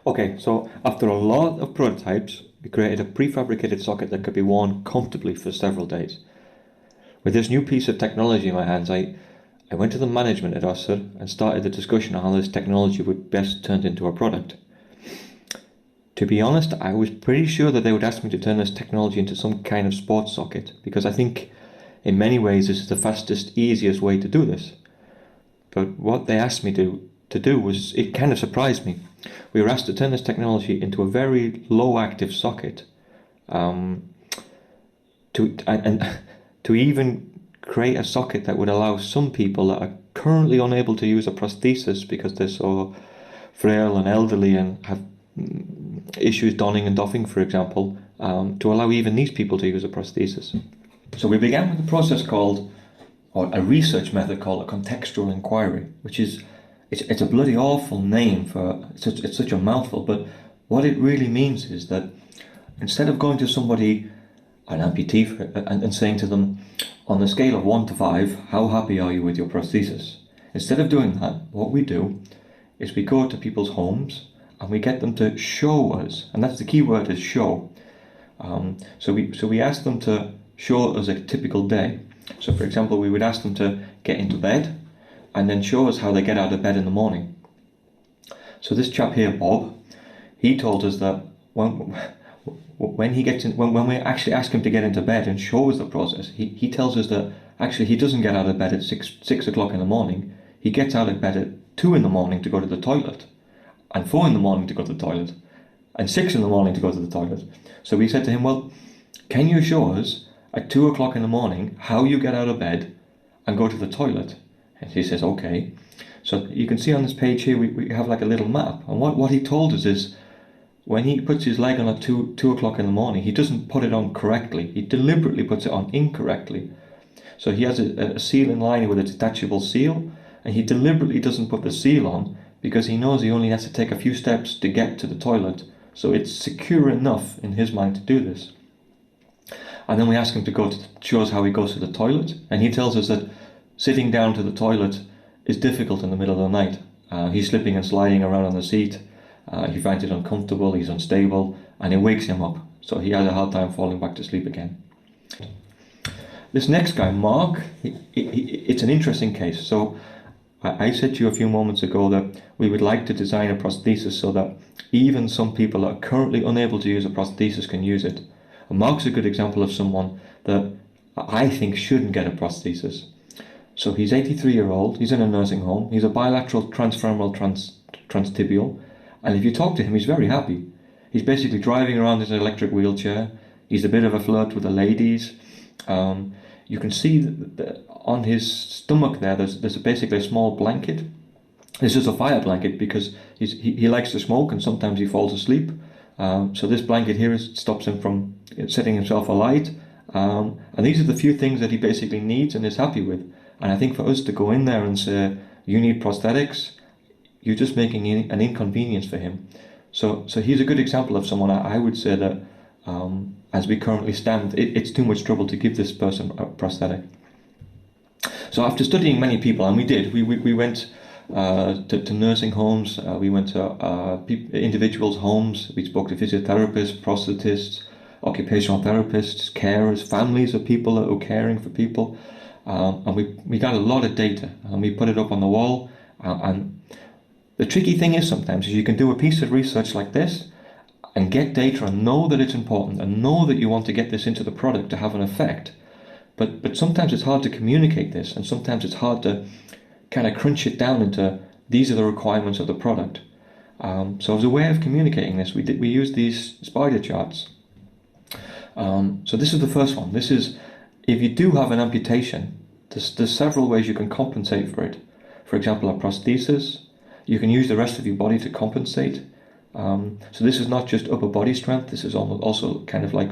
Okay, so after a lot of prototypes, we created a prefabricated socket that could be worn comfortably for several days. With this new piece of technology in my hands, I went to the management at Össur and started the discussion on how this technology would best turn into a product. To be honest, I was pretty sure that they would ask me to turn this technology into some kind of sports socket, because I think in many ways this is the fastest, easiest way to do this. But what they asked me to do was, it kind of surprised me. We were asked to turn this technology into a very low active socket, to even create a socket that would allow some people that are currently unable to use a prosthesis because they're so frail and elderly and have issues donning and doffing, for example, to allow even these people to use a prosthesis. So we began with a process called, or a research method called a contextual inquiry, which is, it's a bloody awful name for, it's such a mouthful, but what it really means is that instead of going to somebody, an amputee, and saying to them, on a scale of 1 to 5, how happy are you with your prosthesis? Instead of doing that, what we do is we go to people's homes and we get them to show us, and that's the key word, is show. So we ask them to show us a typical day. So for example, we would ask them to get into bed and then show us how they get out of bed in the morning. So this chap here, Bob, he told us that when we actually ask him to get into bed and show us the process, he tells us that actually he doesn't get out of bed at 6 o'clock in the morning. He gets out of bed at 2 in the morning to go to the toilet, and 4 in the morning to go to the toilet, and 6 in the morning to go to the toilet. So we said to him, well, can you show us at 2 o'clock in the morning how you get out of bed and go to the toilet? And he says, okay. So you can see on this page here, we have like a little map. And what he told us is, when he puts his leg on at 2 o'clock in the morning, he doesn't put it on correctly. He deliberately puts it on incorrectly. So he has a sealing liner with a detachable seal, and he deliberately doesn't put the seal on because he knows he only has to take a few steps to get to the toilet. So it's secure enough in his mind to do this. And then we ask him to show us how he goes to the toilet, and he tells us that sitting down to the toilet is difficult in the middle of the night. He's slipping and sliding around on the seat. He finds it uncomfortable, he's unstable, and it wakes him up. So he has a hard time falling back to sleep again. This next guy, Mark, it's an interesting case. So I said to you a few moments ago that we would like to design a prosthesis so that even some people that are currently unable to use a prosthesis can use it. And Mark's a good example of someone that I think shouldn't get a prosthesis. So he's 83-year-old, he's in a nursing home, he's a bilateral transfemoral transtibial, and if you talk to him, he's very happy. He's basically driving around in an electric wheelchair. He's a bit of a flirt with the ladies. You can see that on his stomach there's basically a small blanket. This is a fire blanket because he likes to smoke and sometimes he falls asleep. So this blanket here stops him from setting himself alight. And these are the few things that he basically needs and is happy with. And I think for us to go in there and say, you need prosthetics, you're just making an inconvenience for him. So he's a good example of someone I would say that as we currently stand, it's too much trouble to give this person a prosthetic. So after studying many people, and we went to nursing homes, we went to individuals' homes, we spoke to physiotherapists, prosthetists, occupational therapists, carers, families of people that were caring for people, and we got a lot of data, and we put it up on the wall. And the tricky thing is sometimes you can do a piece of research like this and get data and know that it's important and know that you want to get this into the product to have an effect. But sometimes it's hard to communicate this, and sometimes it's hard to kind of crunch it down into these are the requirements of the product. So as a way of communicating this, we used these spider charts. So this is the first one. This is, if you do have an amputation, there's several ways you can compensate for it. For example, a prosthesis. You can use the rest of your body to compensate. So this is not just upper body strength, this is also kind of like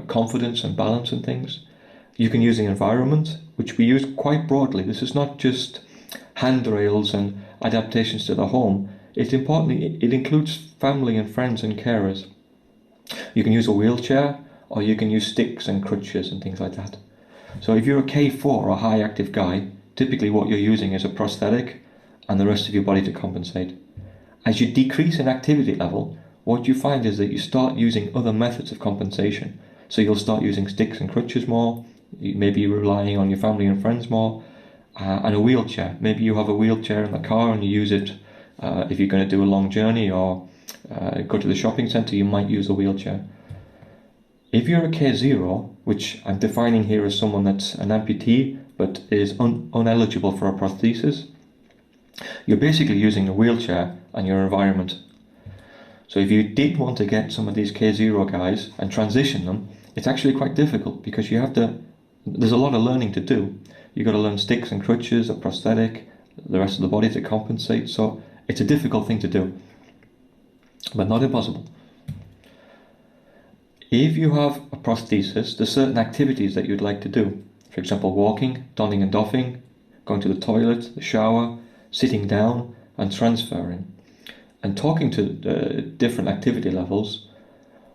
confidence and balance and things. You can use the environment, which we use quite broadly. This is not just handrails and adaptations to the home. It includes family and friends and carers. You can use a wheelchair, or you can use sticks and crutches and things like that. So if you're a K4 or a high active guy, typically what you're using is a prosthetic and the rest of your body to compensate. As you decrease in activity level, what you find is that you start using other methods of compensation. So you'll start using sticks and crutches more, maybe relying on your family and friends more, and a wheelchair. Maybe you have a wheelchair in the car and you use it if you're going to do a long journey or go to the shopping centre, you might use a wheelchair. If you're a K0, which I'm defining here as someone that's an amputee but is uneligible for a prosthesis, you're basically using a wheelchair and your environment. So if you did want to get some of these K0 guys and transition them, it's actually quite difficult because there's a lot of learning to do. You've got to learn sticks and crutches, a prosthetic, the rest of the body to compensate. So it's a difficult thing to do, but not impossible. If you have a prosthesis, there's certain activities that you'd like to do. For example, walking, donning and doffing, going to the toilet, the shower, sitting down and transferring. And talking to different activity levels,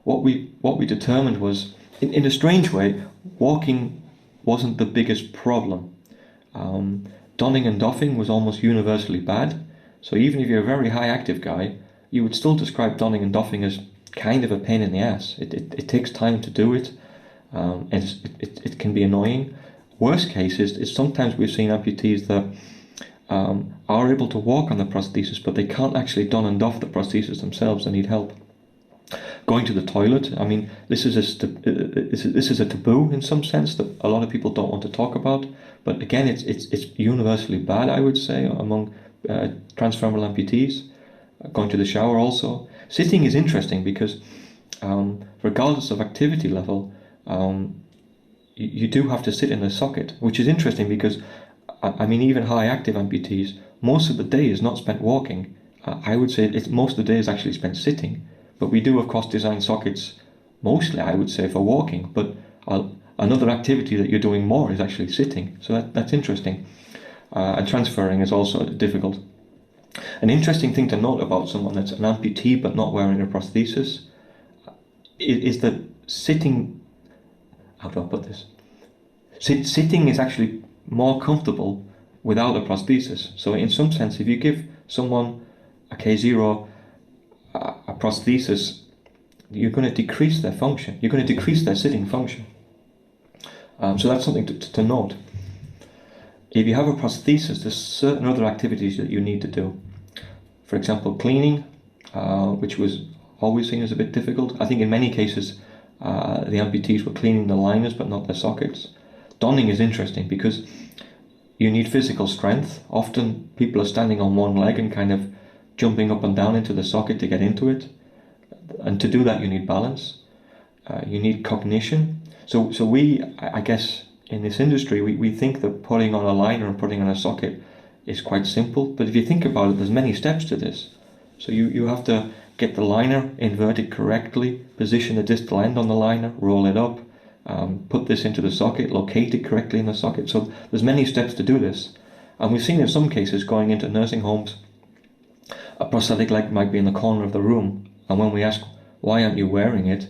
what we determined was, in a strange way, walking wasn't the biggest problem. Donning and doffing was almost universally bad. So even if you're a very high active guy, you would still describe donning and doffing as kind of a pain in the ass. It takes time to do it, and it can be annoying. Worst case is sometimes we've seen amputees that are able to walk on the prosthesis, but they can't actually don and doff the prosthesis themselves and need help. Going to the toilet, I mean, this is a taboo in some sense that a lot of people don't want to talk about. But again, it's universally bad, I would say, among transfemoral amputees. Going to the shower also. Sitting is interesting because regardless of activity level, you do have to sit in a socket, which is interesting because I mean, even high active amputees, most of the day is not spent walking. I would say most of the day is actually spent sitting, but we do of course design sockets mostly, I would say, for walking, but another activity that you're doing more is actually sitting, so that's interesting. And transferring is also difficult. An interesting thing to note about someone that's an amputee but not wearing a prosthesis is that sitting, how do I put this? Sitting is actually more comfortable without a prosthesis. So in some sense, if you give someone a K0 a prosthesis, you're going to decrease their function. You're going to decrease their sitting function. So that's something to note. If you have a prosthesis, there's certain other activities that you need to do. For example, cleaning, which was always seen as a bit difficult. I think in many cases, the amputees were cleaning the liners but not their sockets. Donning is interesting because you need physical strength. Often people are standing on one leg and kind of jumping up and down into the socket to get into it. And to do that, you need balance. You need cognition. So we, I guess, in this industry, we think that putting on a liner and putting on a socket is quite simple. But if you think about it, there's many steps to this. So you have to get the liner inverted correctly, position the distal end on the liner, roll it up, put this into the socket, locate it correctly in the socket. So there's many steps to do this. And we've seen in some cases going into nursing homes, a prosthetic leg might be in the corner of the room. And when we ask, why aren't you wearing it?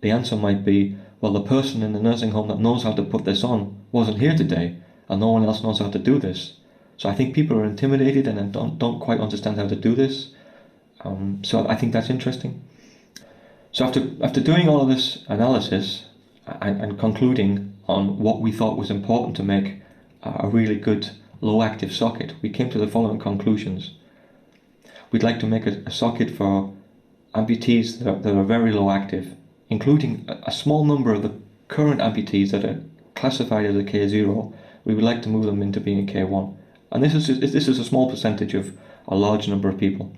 The answer might be, well, the person in the nursing home that knows how to put this on wasn't here today, and no one else knows how to do this. So I think people are intimidated and don't quite understand how to do this. So I think that's interesting. So after doing all of this analysis and concluding on what we thought was important to make a really good low active socket, we came to the following conclusions. We'd like to make a socket for amputees that are very low active, including a small number of the current amputees that are classified as a K0. We would like to move them into being a K1. And this is a small percentage of a large number of people.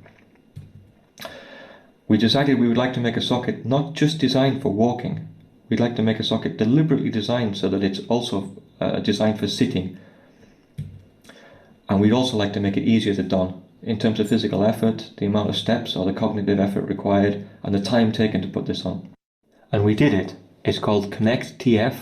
We decided we would like to make a socket not just designed for walking. We'd like to make a socket deliberately designed so that it's also designed for sitting. And we'd also like to make it easier to don in terms of physical effort, the amount of steps or the cognitive effort required, and the time taken to put this on. And we did it. It's called Connect TF,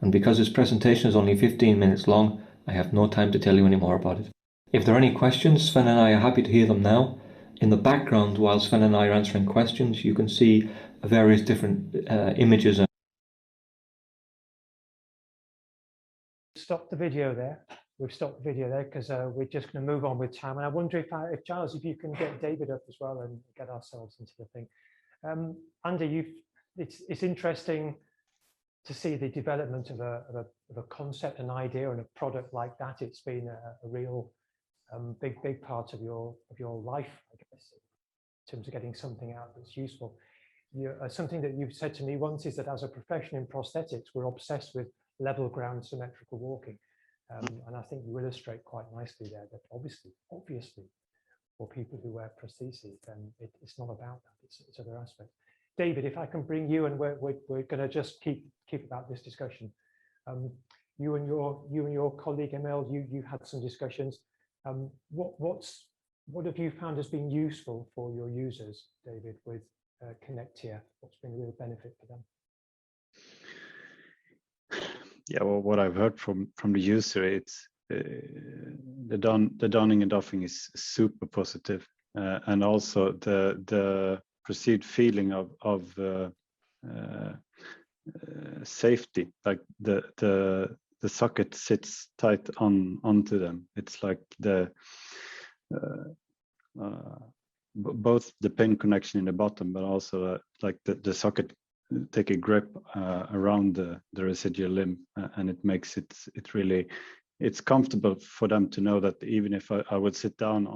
and because this presentation is only 15 minutes long, I have no time to tell you any more about it. If there are any questions, Sven and I are happy to hear them now. In the background, while Sven and I are answering questions, you can see various different images. Stop the video there. we've stopped video there because we're just going to move on with time. And I wonder if Giles, if you can get David up as well and get ourselves into the thing. Andy, it's interesting to see the development of a concept, an idea, and a product like that. It's been a real big part of your life, I guess, in terms of getting something out that's useful. Something that you've said to me once is that as a profession in prosthetics, we're obsessed with level ground symmetrical walking. And I think you illustrate quite nicely there that obviously, for people who wear prostheses, then it's not about that, it's other aspects. David, if I can bring you, and we're going to just keep about this discussion. You and your colleague Emil, you had some discussions. What have you found has been useful for your users, David, with Connect here? What's been a real benefit for them? Yeah, well, what I've heard from the user, it's the donning and doffing is super positive, and also the perceived feeling of safety, like the socket sits tight onto them. It's like both the pin connection in the bottom, but also like the socket take a grip around the residual limb, and it makes it really, it's comfortable for them to know that even if I would sit down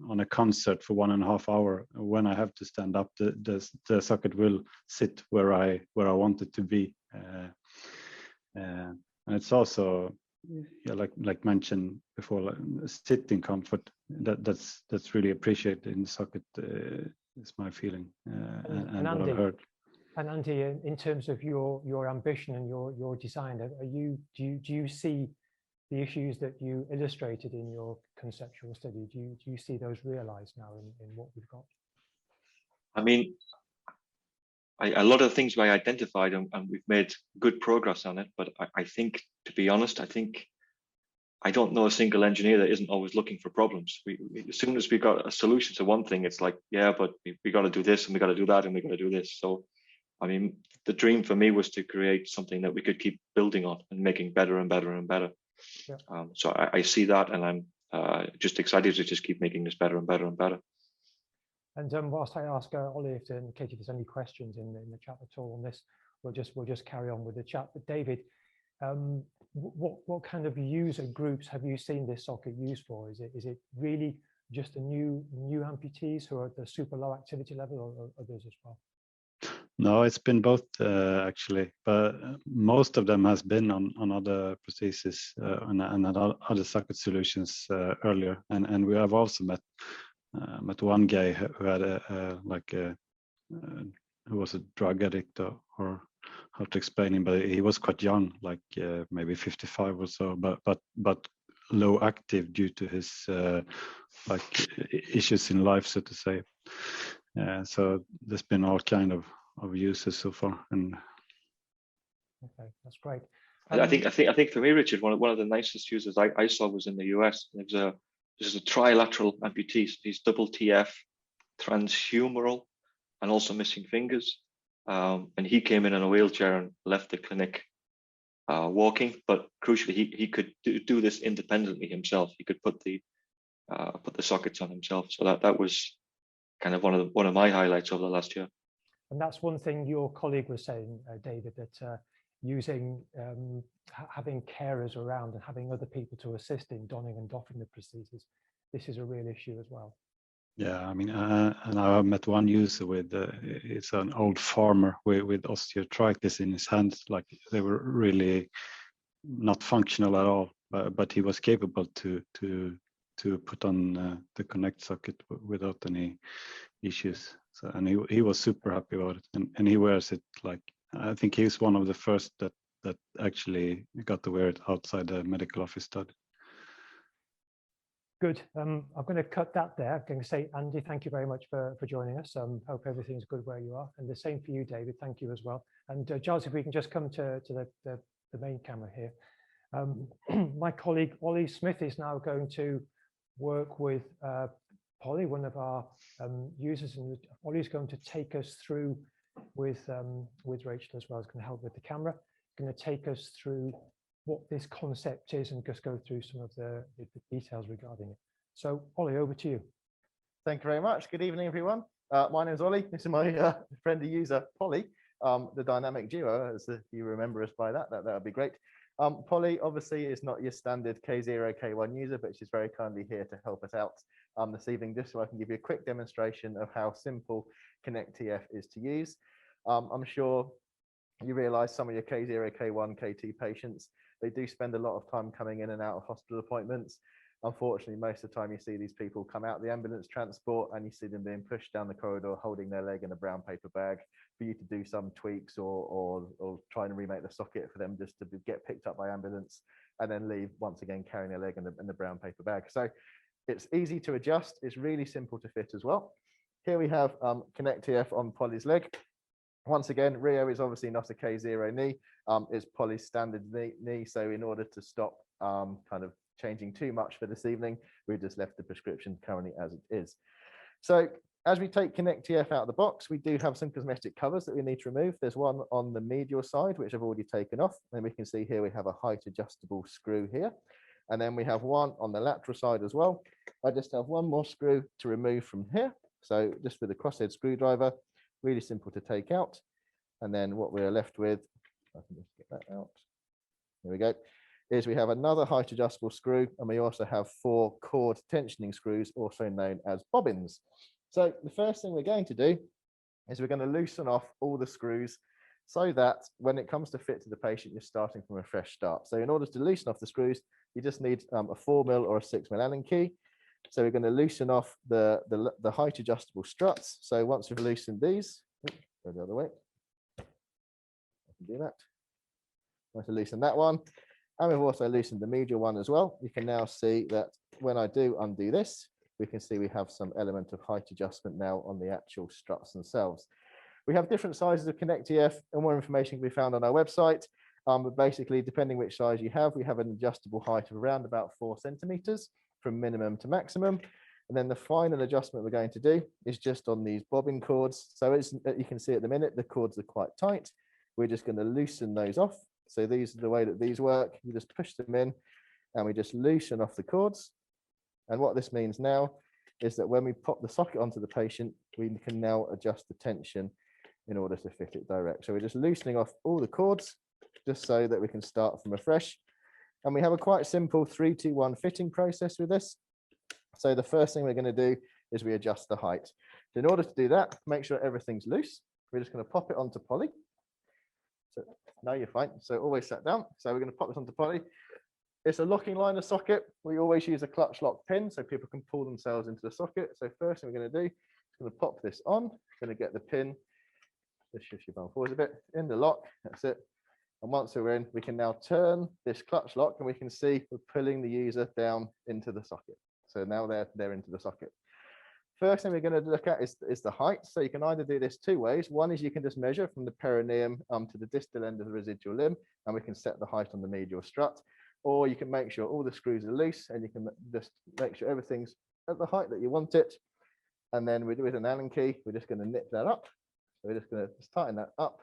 on a concert for 1.5 hours, when I have to stand up, the socket will sit where I want it to be, and it's also, yeah, like mentioned before, like sitting comfort. That's really appreciated in the socket. Is my feeling, and what I've heard. And Andy, in terms of your ambition and your design, do you see the issues that you illustrated in your conceptual study? Do you see those realized now in what we've got? I mean, a lot of things we identified, and we've made good progress on it. But I think, to be honest, I don't know a single engineer that isn't always looking for problems. As soon as we got a solution to one thing, it's like, yeah, but we got to do this and we got to do that and we got to do this. So, I mean, the dream for me was to create something that we could keep building on and making better and better and better. Yeah. So I see that, and I'm just excited to just keep making this better and better and better. And whilst I ask Ollie and Katie if there's any questions in the chat at all on this, we'll just carry on with the chat. But David, what kind of user groups have you seen this socket used for? Is it really just the new amputees who are at the super low activity level, or others as well? No, it's been both actually, but most of them has been on other prostheses and other socket solutions earlier, and we have also met one guy who had who was a drug addict, or how to explain him, but he was quite young, like maybe 55 or so, but low active due to his like issues in life, so to say. So there's been all kind of uses so far, and okay, that's great. I think for me, Richard, one of the nicest users I saw was in the US. This is a trilateral amputee. He's double TF, transhumeral, and also missing fingers. And he came in a wheelchair and left the clinic walking, but crucially, he could do this independently himself. He could put the sockets on himself. So that was kind of one of my highlights over the last year. And that's one thing your colleague was saying, David, that having carers around and having other people to assist in donning and doffing the prostheses, this is a real issue as well. Yeah, I mean, and I met one user with it's an old farmer with osteoarthritis in his hands. Like, they were really not functional at all, but he was capable to put on the Connect socket without any issues. So, and he was super happy about it, and he wears it, like, I think he's one of the first that actually got to wear it outside the medical office study. Good. I'm going to cut that there. I'm going to say, Andy, thank you very much for joining us. Hope everything's good where you are, and the same for you, David. Thank you as well. And Giles, if we can just come to the main camera here. My colleague Ollie Smith is now going to work with Polly, one of our users, and Ollie's going to take us through with Rachel as well. He's going to help with the camera. Going to take us through what this concept is and just go through some of the details regarding it. So Ollie, over to you. Thank you very much. Good evening, everyone. My name is Ollie. This is my friendly user, Polly, the dynamic duo, as you remember us by that would be great. Polly obviously is not your standard K0, K1 user, but she's very kindly here to help us out this evening, just so I can give you a quick demonstration of how simple Connect TF is to use. I'm sure you realize some of your K0, K1, KT patients, they do spend a lot of time coming in and out of hospital appointments. Unfortunately, most of the time you see these people come out the ambulance transport and you see them being pushed down the corridor, holding their leg in a brown paper bag for you to do some tweaks or trying to remake the socket for them just to get picked up by ambulance and then leave once again carrying their leg in the brown paper bag. So it's easy to adjust. It's really simple to fit as well. Here we have Connect TF on Polly's leg. Once again, Rio is obviously not a K0 knee. It's Polly's standard knee. So in order to stop kind of changing too much for this evening, we've just left the prescription currently as it is. So as we take Connect TF out of the box, we do have some cosmetic covers that we need to remove. There's one on the medial side, which I've already taken off. And we can see here we have a height adjustable screw here. And then we have one on the lateral side as well. I just have one more screw to remove from here. So just with a crosshead screwdriver, really simple to take out. And then what we're left with, I can just get that out. There we go. Is we have another height adjustable screw, and we also have 4 cord tensioning screws, also known as bobbins. So the first thing we're going to do is we're going to loosen off all the screws so that when it comes to fit to the patient, you're starting from a fresh start. So in order to loosen off the screws, you just need a 4mm or a 6mm Allen key. So we're going to loosen off the height adjustable struts. So once we've loosened these, go the other way. I can do that. Once we loosen that one, and we've also loosened the medial one as well. You can now see that when I do undo this, we can see we have some element of height adjustment now on the actual struts themselves. We have different sizes of Connect TF, and more information can be found on our website. But basically, depending which size you have, we have an adjustable height of around about 4 centimeters from minimum to maximum. And then the final adjustment we're going to do is just on these bobbin cords. So as you can see at the minute, the cords are quite tight. We're just going to loosen those off. So these are the way that these work. You just push them in and we just loosen off the cords. And what this means now is that when we pop the socket onto the patient, we can now adjust the tension in order to fit it direct. So we're just loosening off all the cords just so that we can start from afresh. And we have a quite simple 3-2-1 fitting process with this. So the first thing we're going to do is we adjust the height. So in order to do that, make sure everything's loose. We're just going to pop it onto Polly. So no, you're fine. So always sat down. So we're going to pop this onto Polly. It's a locking liner socket. We always use a clutch lock pin so people can pull themselves into the socket. So first thing we're going to do is going to pop this on. Going to get the pin. Just shift your bum forwards a bit in the lock. That's it. And once we're in, we can now turn this clutch lock and we can see we're pulling the user down into the socket. So now they're into the socket. First thing we're going to look at is the height. So you can either do this 2 ways. One is you can just measure from the perineum to the distal end of the residual limb, and we can set the height on the medial strut. Or you can make sure all the screws are loose and you can just make sure everything's at the height that you want it. And then with an Allen key, we're just going to nip that up. So we're just going to tighten that up.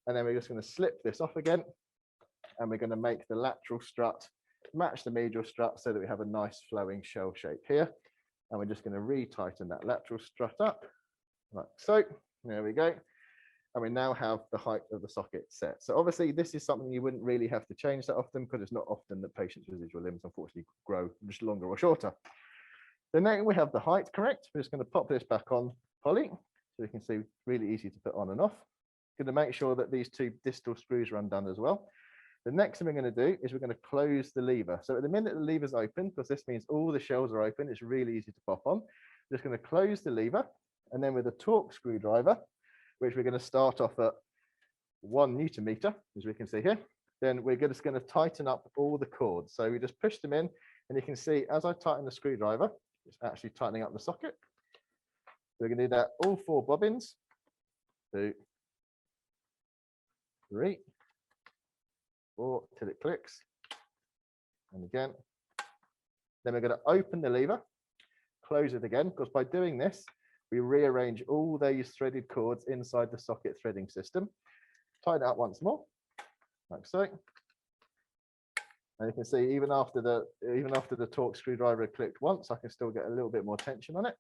And then we're just going to slip this off again. And we're going to make the lateral strut match the medial strut so that we have a nice flowing shell shape here. And we're just going to retighten that lateral strut up like so. There we go. And we now have the height of the socket set. So obviously this is something you wouldn't really have to change that often because it's not often that patients' residual limbs unfortunately grow just longer or shorter. Then now we have the height correct. We're just going to pop this back on Polly. So you can see really easy to put on and off. Going to make sure that these 2 distal screws are undone as well. The next thing we're going to do is we're going to close the lever. So at the minute the lever's open, because this means all the shells are open, it's really easy to pop on. We're just going to close the lever, and then with a torque screwdriver, which we're going to start off at 1 Newton-meter, as we can see here, then we're just going to tighten up all the cords. So we just push them in, and you can see as I tighten the screwdriver, it's actually tightening up the socket. We're going to do that all 4 bobbins. 2, 3, 4 till it clicks. And again. Then we're going to open the lever, close it again, because by doing this, we rearrange all those threaded cords inside the socket threading system. Tighten it up once more, like so. And you can see even after the torque screwdriver had clicked once, I can still get a little bit more tension on it.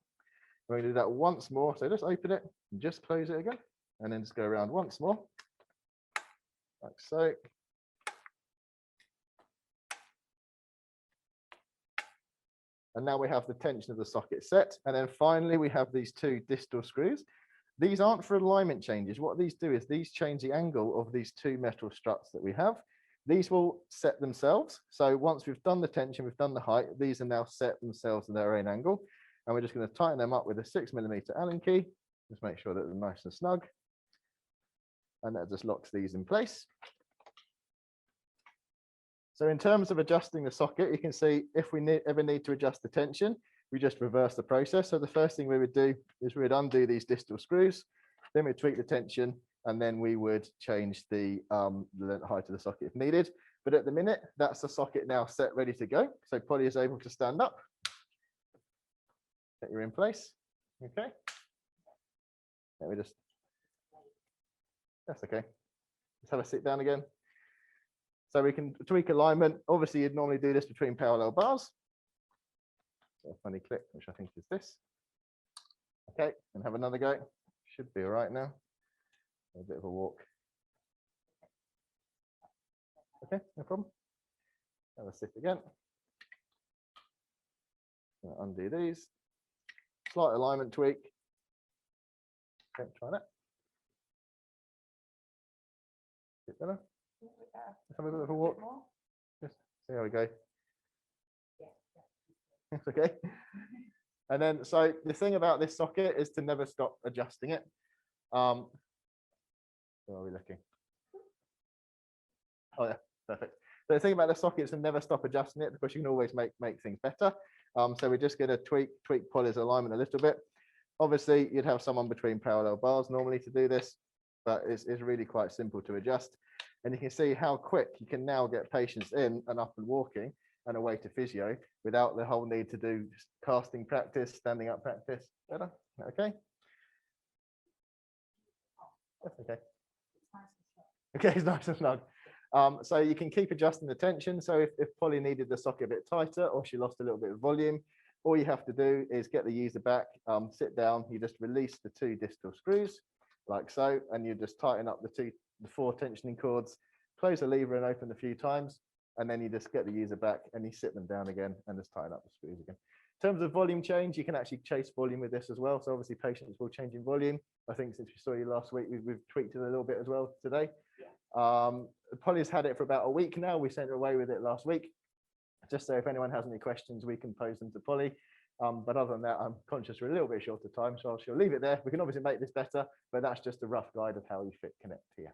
We're going to do that once more. So just open it and just close it again, and then just go around once more, like so. And now we have the tension of the socket set. And then finally, we have these two distal screws. These aren't for alignment changes. What these do is these change the angle of these two metal struts that we have. These will set themselves. So once we've done the tension, we've done the height, these are now set themselves in their own angle. And we're just going to tighten them up with a 6mm Allen key. Just make sure that they're nice and snug. And that just locks these in place. So in terms of adjusting the socket, you can see if we ever need to adjust the tension, we just reverse the process. So the first thing we would do is we would undo these distal screws, then we tweak the tension, and then we would change the height of the socket if needed. But at the minute, that's the socket now set, ready to go. So Polly is able to stand up. Get you in place. Okay. Let me just, that's okay. Let's have a sit down again. So we can tweak alignment. Obviously, you'd normally do this between parallel bars. A funny click, which I think is this. Okay, and have another go. Should be all right now. A bit of a walk. Okay, no problem. Have a sit again. Undo these. Slight alignment tweak. Okay, try that. Bit better. Let's have a bit of a walk. Just see how we go. It's okay. And then, so the thing about this socket is to never stop adjusting it. Where are we looking? Oh yeah, perfect. So the thing about the socket is to never stop adjusting it, because you can always make things better. So we're just going to tweak Polly's alignment a little bit. Obviously, you'd have someone between parallel bars normally to do this, but it's really quite simple to adjust. And you can see how quick you can now get patients in and up and walking and away to physio without the whole need to do casting practice, standing up practice. Better? Okay. That's okay. Okay, it's nice and snug. So you can keep adjusting the tension. So if Polly needed the socket a bit tighter, or she lost a little bit of volume, all you have to do is get the user back, sit down, you just release the two distal screws like so, and you just tighten up the 4 tensioning cords, close the lever and open a few times, and then you just get the user back and you sit them down again and just tighten up the screws again. In terms of volume change, you can actually chase volume with this as well. So obviously patients will change in volume. I think since we saw you last week, we've tweaked it a little bit as well today. Polly's had it for about a week now. We sent her away with it last week. Just so if anyone has any questions, we can pose them to Polly. But other than that, I'm conscious we're a little bit short of time, so she'll leave it there. We can obviously make this better, but that's just a rough guide of how you fit Connect here.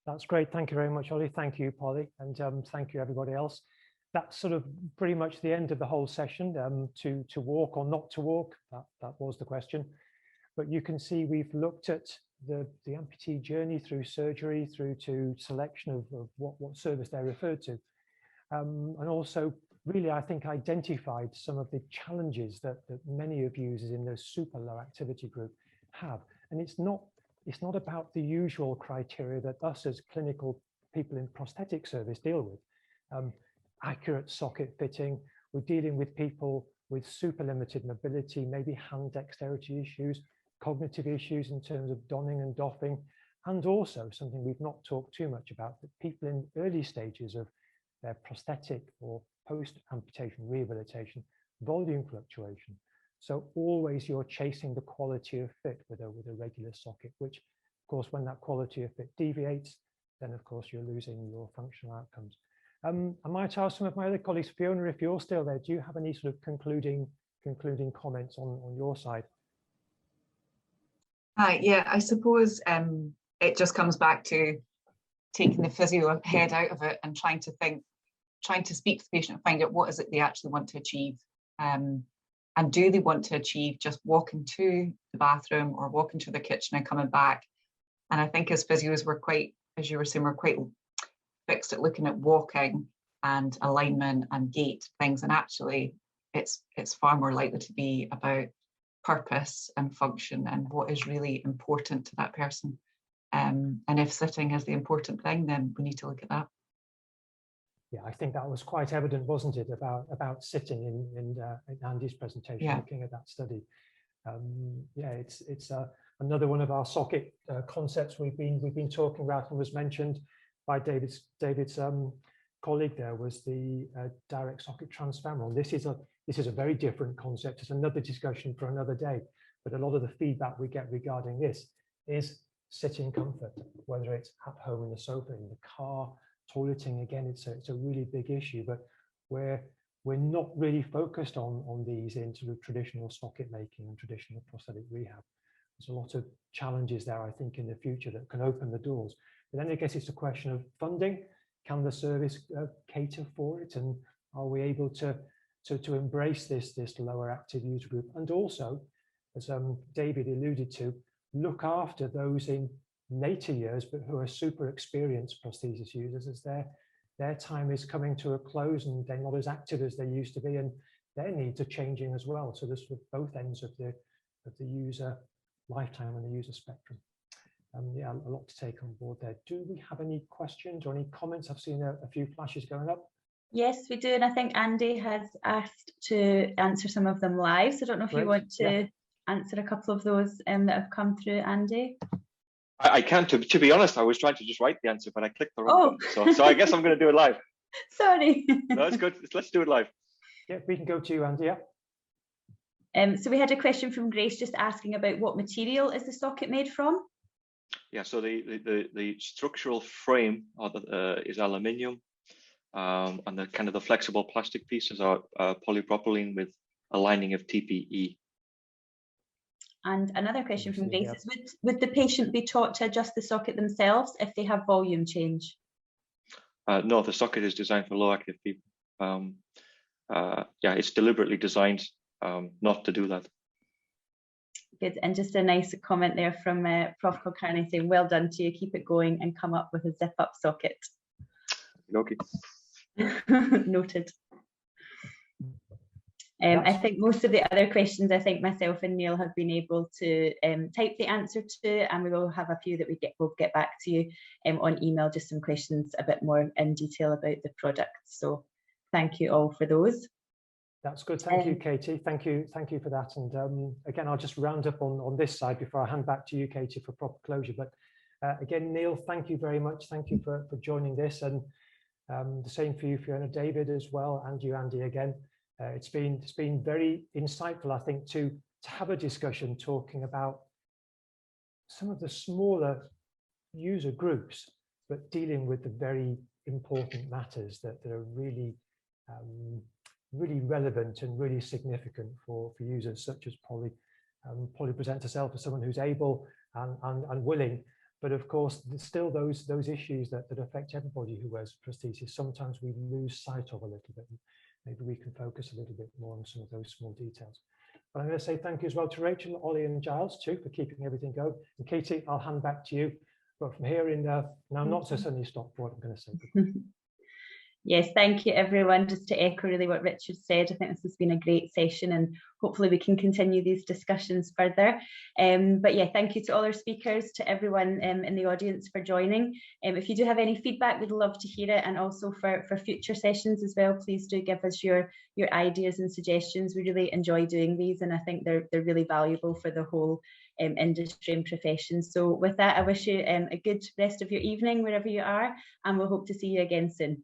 That's great. Thank you very much, Ollie. Thank you, Polly, and thank you, everybody else. That's sort of pretty much the end of the whole session. To walk or not to walk, that was the question. But you can see we've looked at the amputee journey through surgery, through to selection of what service they're referred to. And also really, I think, identified some of the challenges that many of users in the super low activity group have. And it's not about the usual criteria that us as clinical people in prosthetic service deal with. Accurate socket fitting, we're dealing with people with super limited mobility, maybe hand dexterity issues, cognitive issues in terms of donning and doffing, and also something we've not talked too much about, that people in early stages of their prosthetic or post-amputation rehabilitation, volume fluctuation. So always you're chasing the quality of fit with a regular socket, which of course, when that quality of fit deviates, then of course you're losing your functional outcomes. I might ask some of my other colleagues, Fiona, if you're still there, do you have any sort of concluding comments on your side? Hi, yeah, I suppose it just comes back to taking the physio head out of it and trying to speak to the patient and find out what is it they actually want to achieve. And do they want to achieve just walking to the bathroom or walking to the kitchen and coming back? And I think as physios, we're quite, as you were saying, we're quite fixed at looking at walking and alignment and gait things. And actually, it's far more likely to be about purpose and function and what is really important to that person. And if sitting is the important thing, then we need to look at that. yeah, I think that was quite evident, wasn't it, about sitting in Andy's presentation, Yeah. looking at that study. Yeah, it's another one of our socket concepts we've been talking about, and was mentioned by David's colleague there, was the direct socket transfemoral. This is a very different concept. It's another discussion for another day. But a lot of the feedback we get regarding this is sitting comfort, whether it's at home in the sofa, in the car, toileting. Again, it's a really big issue, but we're not really focused on these in sort of traditional socket making and traditional prosthetic rehab. There's a lot of challenges there, I think, in the future that can open the doors. But then I guess it's a question of funding. Can the service cater for it, and are we able to embrace this lower active user group, and also, as David alluded to, look after those in later years but who are super experienced prosthesis users, as their time is coming to a close and they're not as active as they used to be, and their needs are changing as well. So there's both ends of the user lifetime and the user spectrum. Yeah, a lot to take on board there. Do we have any questions or any comments? I've seen a few flashes going up. Yes, we do, and I think Andy has asked to answer some of them live. So I don't know if you want to answer a couple of those that have come through, Andy. I can. To be honest, I was trying to just write the answer, but I clicked the wrong button. So I guess I'm going to do it live. Sorry. No, that's good. Let's do it live. Yeah, we can go to you, Andy. Yeah. So we had a question from Grace just asking about what material is the socket made from? Yeah, so the structural frame is aluminium, and the kind of the flexible plastic pieces are polypropylene with a lining of TPE. And another question from Grace is, would the patient be taught to adjust the socket themselves if they have volume change? No, the socket is designed for low active people. Yeah, it's deliberately designed not to do that. Good, and just a nice comment there from Prof. Kulkarni saying, well done to you, keep it going and come up with a zip up socket. Okay. Noted. I think most of the other questions, I think myself and Neil have been able to type the answer to, and we will have a few that we'll get back to you on email, just some questions a bit more in detail about the product. So thank you all for those. That's good. Thank you, Katie. Thank you for that. And again, I'll just round up on this side before I hand back to you, Katie, for proper closure. But again, Neil, thank you very much. Thank you for joining this, and the same for you, Fiona, David as well, and you, Andy, again. It's been very insightful, I think, to have a discussion talking about some of the smaller user groups, but dealing with the very important matters that are really really relevant and really significant for users such as Polly. Polly presents herself as someone who's able and willing, but of course there's still those issues that affect everybody who wears prosthesis. Sometimes we lose sight of a little bit. Maybe we can focus a little bit more on some of those small details. But I'm going to say thank you as well to Rachel, Ollie and Giles too for keeping everything going. And Katie, I'll hand back to you. But from here in now not so sunny Stockport, I'm going to say goodbye. Yes, thank you everyone. Just to echo really what Richard said, I think this has been a great session and hopefully we can continue these discussions further. But yeah, thank you to all our speakers, to everyone in the audience for joining. If you do have any feedback, we'd love to hear it, and also for future sessions as well, please do give us your ideas and suggestions. We really enjoy doing these, and I think they're really valuable for the whole industry and profession. So with that, I wish you a good rest of your evening wherever you are, and we'll hope to see you again soon.